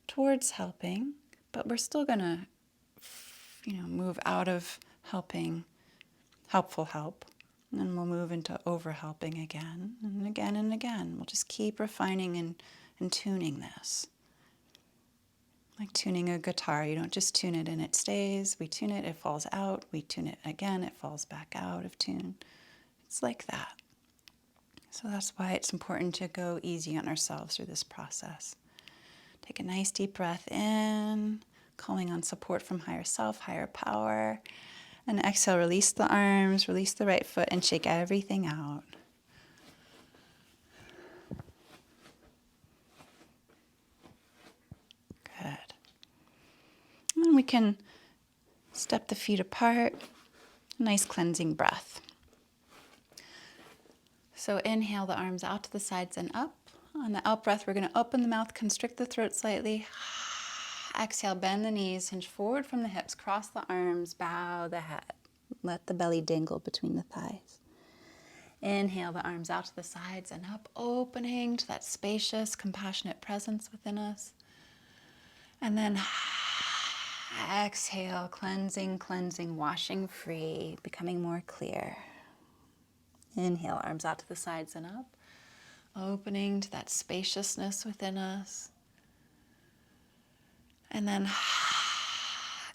towards helping, but we're still going to, move out of helpful help, and then we'll move into overhelping again and again and again. We'll just keep refining and tuning this. Like tuning a guitar, you don't just tune it and it stays. We tune it, it falls out. We tune it again, it falls back out of tune. It's like that. So that's why it's important to go easy on ourselves through this process. Take a nice deep breath in, calling on support from higher self, higher power. And exhale, release the arms, release the right foot, and shake everything out. Good. And we can step the feet apart. Nice cleansing breath. So inhale the arms out to the sides and up. On the out breath, we're going to open the mouth, constrict the throat slightly. Exhale, bend the knees, hinge forward from the hips, cross the arms, bow the head. Let the belly dangle between the thighs. Inhale the arms out to the sides and up, opening to that spacious, compassionate presence within us. And then exhale, cleansing, washing free, becoming more clear. Inhale, arms out to the sides and up, opening to that spaciousness within us. And then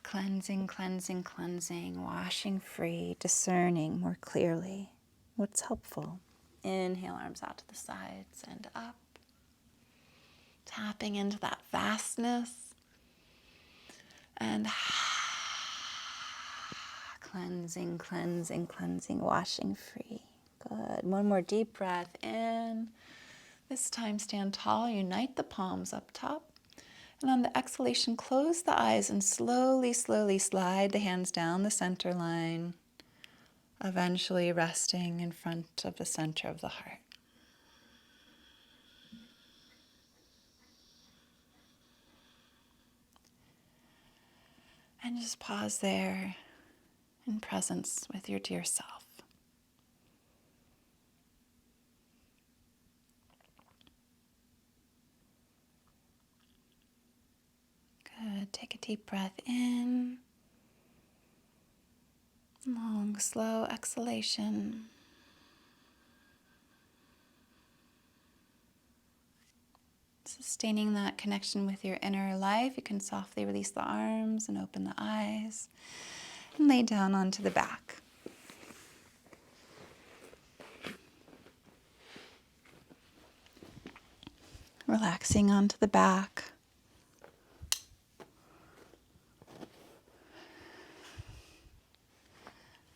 cleansing, washing free, discerning more clearly what's helpful. Inhale, arms out to the sides and up, tapping into that vastness. And cleansing, washing free. Good. One more deep breath in. This time stand tall, unite the palms up top. And on the exhalation, close the eyes and slowly slide the hands down the center line, eventually resting in front of the center of the heart. And just pause there in presence with your dear self. Good. Take a deep breath in. Long, slow exhalation. Sustaining that connection with your inner life, you can softly release the arms and open the eyes and lay down onto the back. Relaxing onto the back.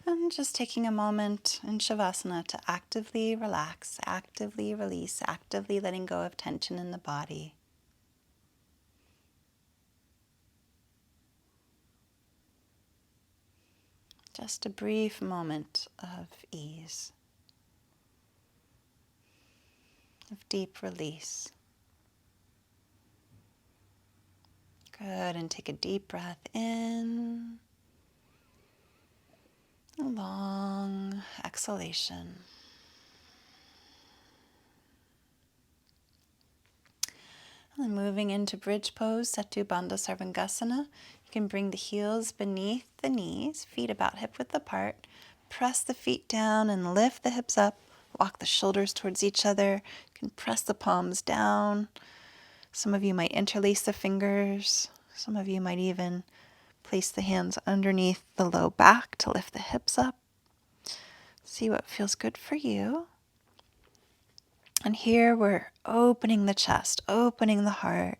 And just taking a moment in Shavasana to actively relax, actively release, actively letting go of tension in the body. Just a brief moment of ease, of deep release. Good, and take a deep breath in. A long exhalation. And then moving into bridge pose, Setu Bandha Sarvangasana. You can bring the heels beneath the knees, feet about hip width apart. Press the feet down and lift the hips up. Walk the shoulders towards each other. You can press the palms down. Some of you might interlace the fingers. Some of you might even place the hands underneath the low back to lift the hips up. See what feels good for you. And here we're opening the chest, opening the heart.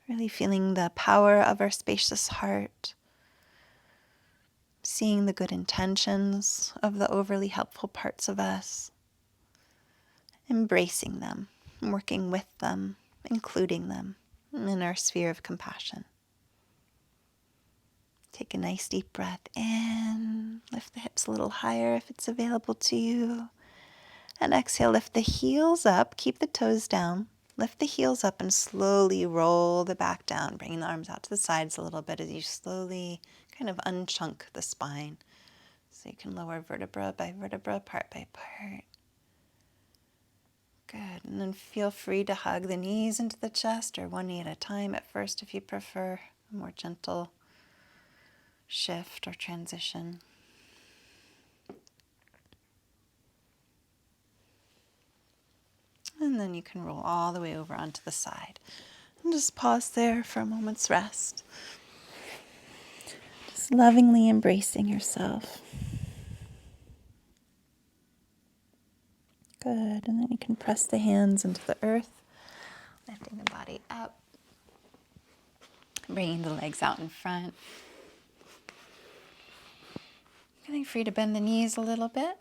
Really feeling the power of our spacious heart. Seeing the good intentions of the overly helpful parts of us. Embracing them, working with them, including them in our sphere of compassion. Take a nice deep breath in. Lift the hips a little higher if it's available to you. And exhale, lift the heels up. Keep the toes down. Lift the heels up and slowly roll the back down, bringing the arms out to the sides a little bit as you slowly kind of unchunk the spine. So you can lower vertebra by vertebra, part by part. Good. And then feel free to hug the knees into the chest or one knee at a time at first if you prefer a more gentle shift or transition. And then you can roll all the way over onto the side. And just pause there for a moment's rest. Just lovingly embracing yourself. Good. And then you can press the hands into the earth, lifting the body up, bringing the legs out in front. Feeling free to bend the knees a little bit.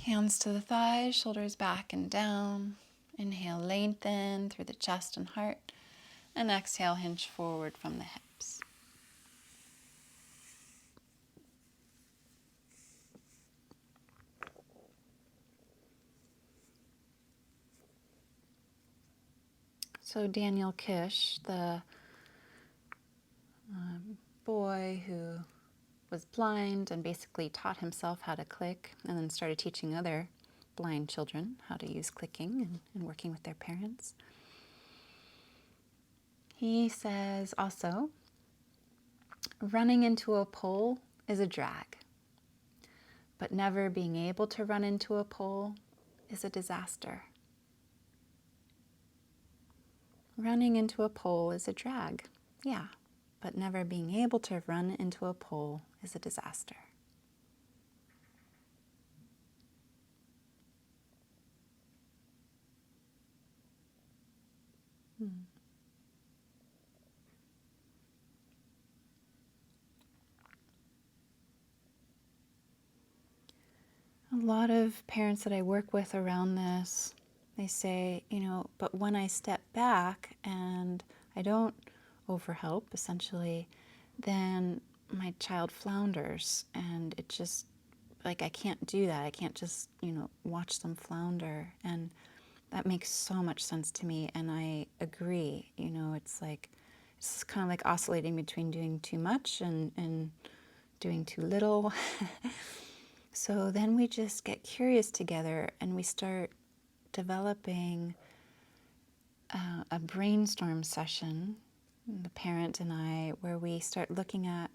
Hands to the thighs, shoulders back and down. Inhale, lengthen through the chest and heart. And exhale, hinge forward from the hips. So Daniel Kish, the boy who was blind and basically taught himself how to click and then started teaching other blind children how to use clicking and working with their parents. He says also, running into a pole is a drag, but never being able to run into a pole is a disaster. Running into a pole is a drag, yeah, but never being able to run into a pole is a disaster. A lot of parents that I work with around this, they say, but when I step back and I don't overhelp, essentially, then my child flounders, and it just, like, I can't do that. I can't just, watch them flounder. And that makes so much sense to me, and I agree. It's kind of like oscillating between doing too much and doing too little. So then we just get curious together and we start developing a brainstorm session, the parent and I, where we start looking at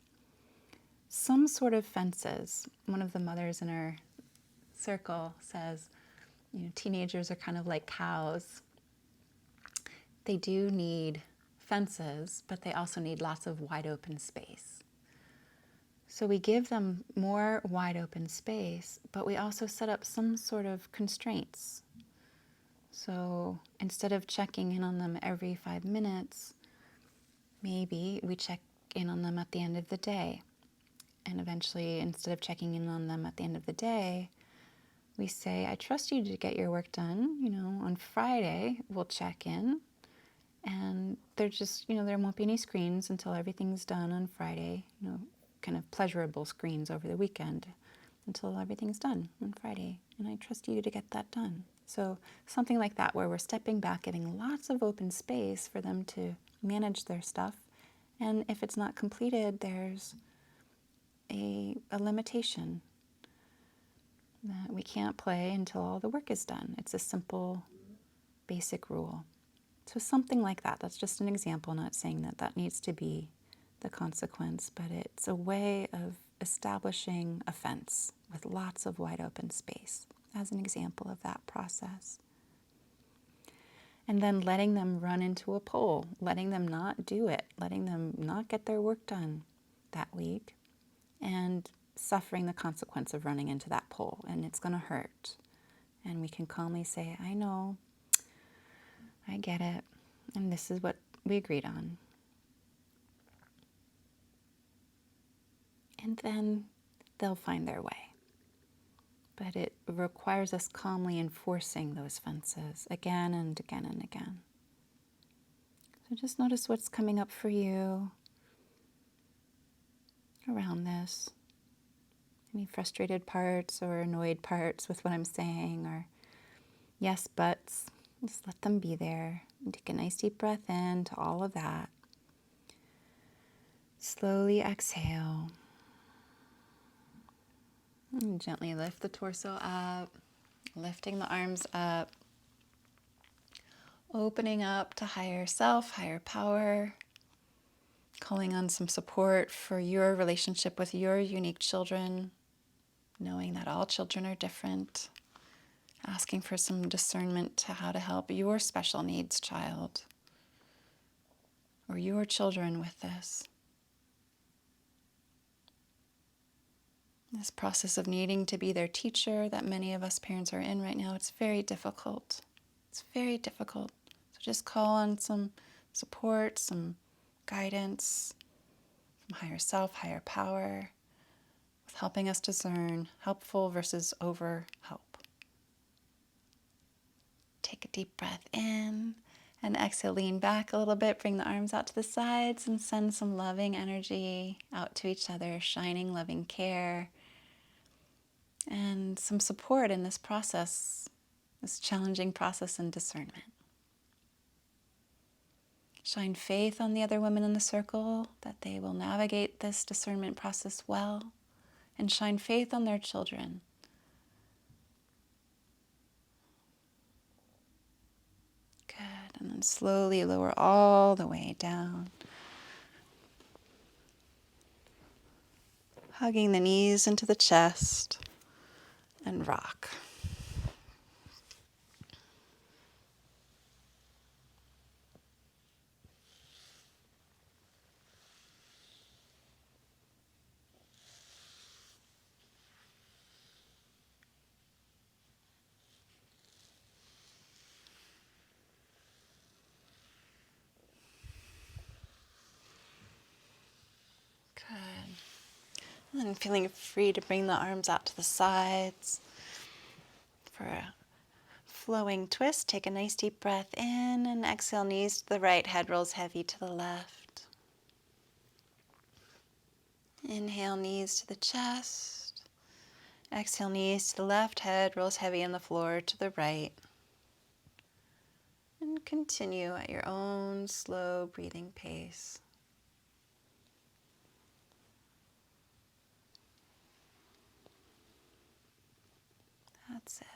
some sort of fences. One of the mothers in our circle says, teenagers are kind of like cows. They do need fences, but they also need lots of wide open space. So we give them more wide open space, but we also set up some sort of constraints. So instead of checking in on them every 5 minutes, maybe we check in on them at the end of the day. And eventually, instead of checking in on them at the end of the day, we say, I trust you to get your work done. On Friday, we'll check in. And there won't be any screens until everything's done on Friday, kind of pleasurable screens over the weekend until everything's done on Friday. And I trust you to get that done. So something like that where we're stepping back, giving lots of open space for them to manage their stuff. And if it's not completed, there's a limitation that we can't play until all the work is done. It's a simple, basic rule. So something like that. That's just an example, not saying that that needs to be the consequence, but it's a way of establishing a fence with lots of wide open space as an example of that process. And then letting them run into a pole, letting them not do it, letting them not get their work done that week, and suffering the consequence of running into that pole. And it's going to hurt. And we can calmly say, I know, I get it, and this is what we agreed on. And then they'll find their way. But it requires us calmly enforcing those fences again and again and again. So just notice what's coming up for you around this. Any frustrated parts or annoyed parts with what I'm saying, or yes buts. Just let them be there. And take a nice deep breath in to all of that. Slowly exhale. And gently lift the torso up, lifting the arms up, opening up to higher self, higher power, calling on some support for your relationship with your unique children, knowing that all children are different, asking for some discernment to how to help your special needs child or your children with this. This process of needing to be their teacher that many of us parents are in right now, it's very difficult. It's very difficult. So just call on some support, some guidance from higher self, higher power, with helping us discern helpful versus over help. Take a deep breath in and exhale, lean back a little bit, bring the arms out to the sides and send some loving energy out to each other, shining loving care and some support in this process, this challenging process in discernment. Shine faith on the other women in the circle that they will navigate this discernment process well, and shine faith on their children. Good, and then slowly lower all the way down. Hugging the knees into the chest and rock. Good. And then feeling free to bring the arms out to the sides for a flowing twist. Take a nice deep breath in and exhale, knees to the right, head rolls heavy to the left. Inhale, knees to the chest. Exhale, knees to the left, head rolls heavy on the floor to the right. And continue at your own slow breathing pace. That's it.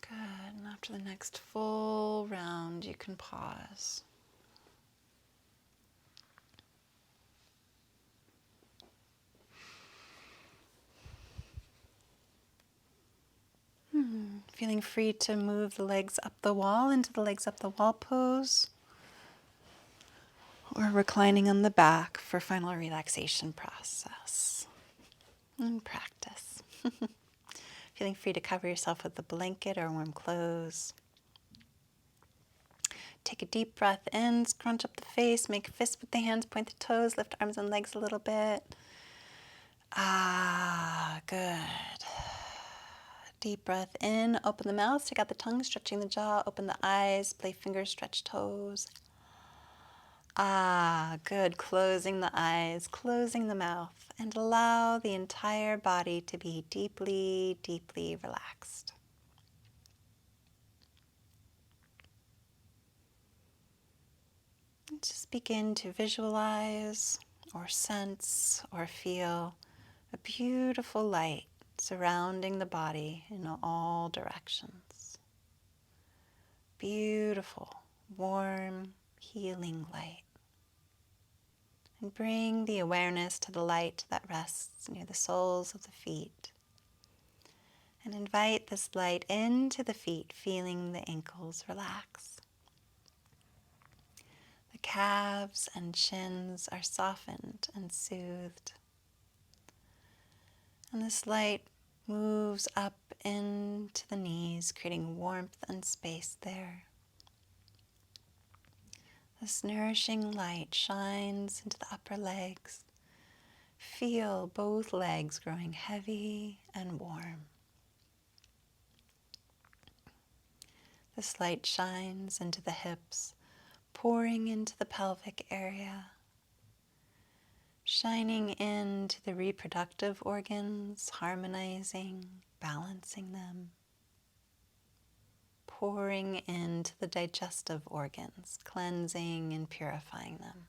Good. And after the next full round, you can pause. Feeling free to move the legs up the wall into the legs up the wall pose, or reclining on the back for final relaxation process and practice. Feeling free to cover yourself with a blanket or warm clothes. Take a deep breath in, scrunch up the face, make a fist with the hands, point the toes, lift arms and legs a little bit. Good. Deep breath in, open the mouth, stick out the tongue, stretching the jaw, open the eyes, play fingers, stretch toes. Ah, good. Closing the eyes, closing the mouth, and allow the entire body to be deeply, deeply relaxed. And just begin to visualize or sense or feel a beautiful light surrounding the body in all directions. Beautiful, warm, healing light. And bring the awareness to the light that rests near the soles of the feet. And invite this light into the feet, feeling the ankles relax. The calves and shins are softened and soothed. And this light moves up into the knees, creating warmth and space there. This nourishing light shines into the upper legs. Feel both legs growing heavy and warm. This light shines into the hips, pouring into the pelvic area, shining into the reproductive organs, harmonizing, balancing them, pouring into the digestive organs, cleansing and purifying them.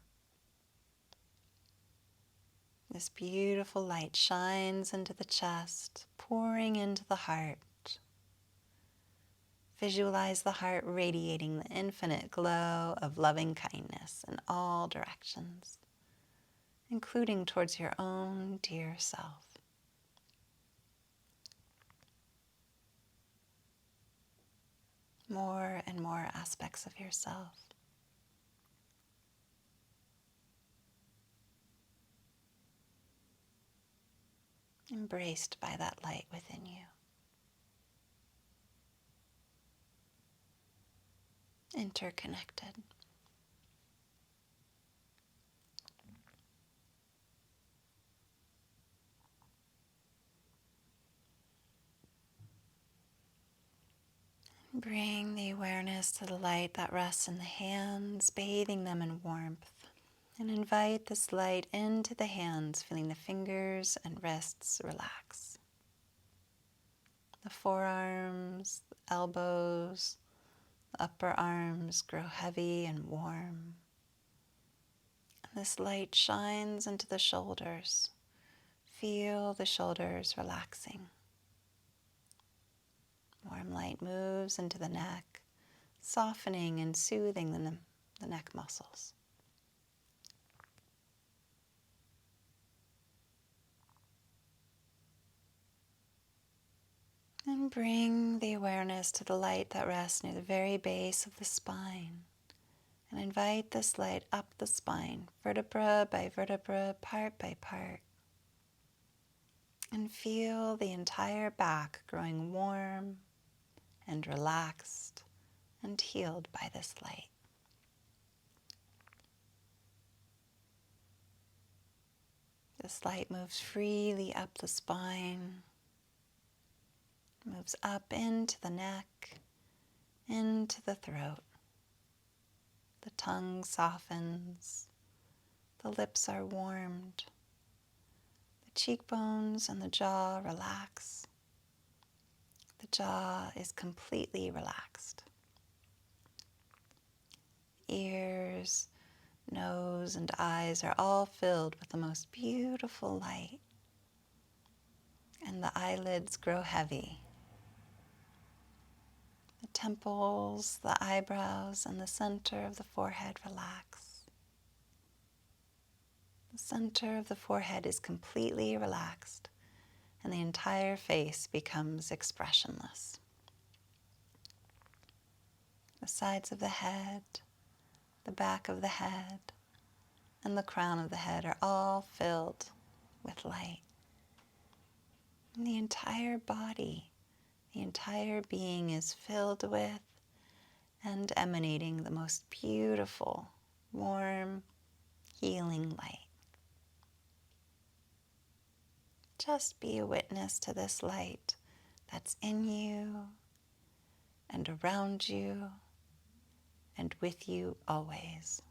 This beautiful light shines into the chest, pouring into the heart. Visualize the heart radiating the infinite glow of loving kindness in all directions, including towards your own dear self. More and more aspects of yourself. Embraced by that light within you. Interconnected. Bring the awareness to the light that rests in the hands, bathing them in warmth. And invite this light into the hands, feeling the fingers and wrists relax. The forearms, the elbows, the upper arms grow heavy and warm. And this light shines into the shoulders. Feel the shoulders relaxing. Warm light moves into the neck, softening and soothing the neck muscles. And bring the awareness to the light that rests near the very base of the spine. And invite this light up the spine, vertebra by vertebra, part by part. And feel the entire back growing warm and relaxed and healed by this light. This light moves freely up the spine, moves up into the neck, into the throat. The tongue softens, the lips are warmed, the cheekbones and the jaw relax. The jaw is completely relaxed. Ears, nose, and eyes are all filled with the most beautiful light. And the eyelids grow heavy. The temples, the eyebrows, and the center of the forehead relax. The center of the forehead is completely relaxed, and the entire face becomes expressionless. The sides of the head, the back of the head, and the crown of the head are all filled with light. And the entire body, the entire being is filled with and emanating the most beautiful, warm, healing light. Just be a witness to this light that's in you and around you and with you always.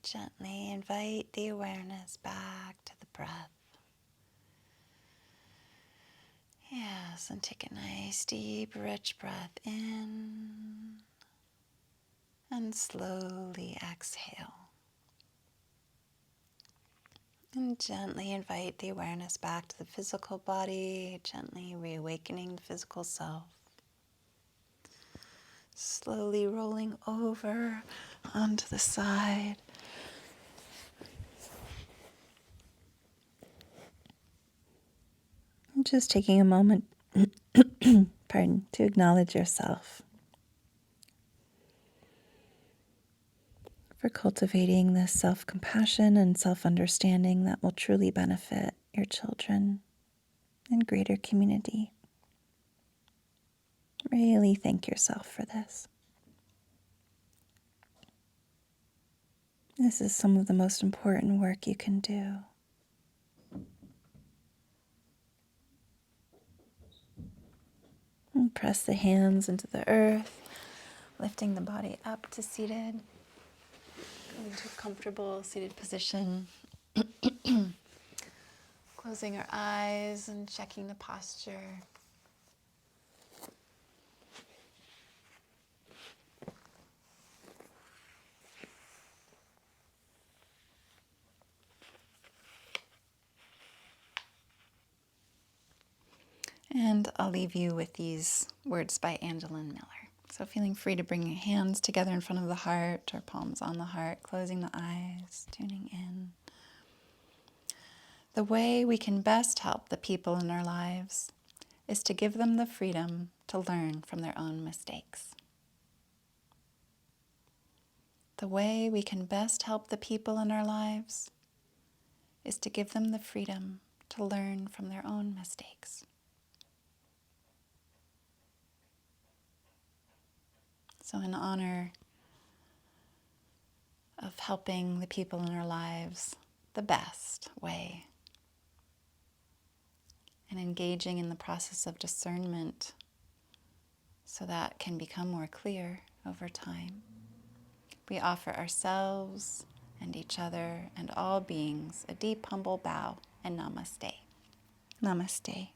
gently invite the awareness back to the breath. Yes, and take a nice, deep, rich breath in and slowly exhale. And gently invite the awareness back to the physical body, gently reawakening the physical self. Slowly rolling over onto the side. And just taking a moment, pardon, to acknowledge yourself for cultivating this self-compassion and self-understanding that will truly benefit your children and greater community. Really thank yourself for this. This is some of the most important work you can do. And press the hands into the earth, lifting the body up to seated. Into a comfortable seated position. Closing our eyes and checking the posture. And I'll leave you with these words by Jaclyn Miller. So feeling free to bring your hands together in front of the heart or palms on the heart, closing the eyes, tuning in. The way we can best help the people in our lives is to give them the freedom to learn from their own mistakes. The way we can best help the people in our lives is to give them the freedom to learn from their own mistakes. So in honor of helping the people in our lives the best way and engaging in the process of discernment so that can become more clear over time, we offer ourselves and each other and all beings a deep, humble bow and namaste. Namaste.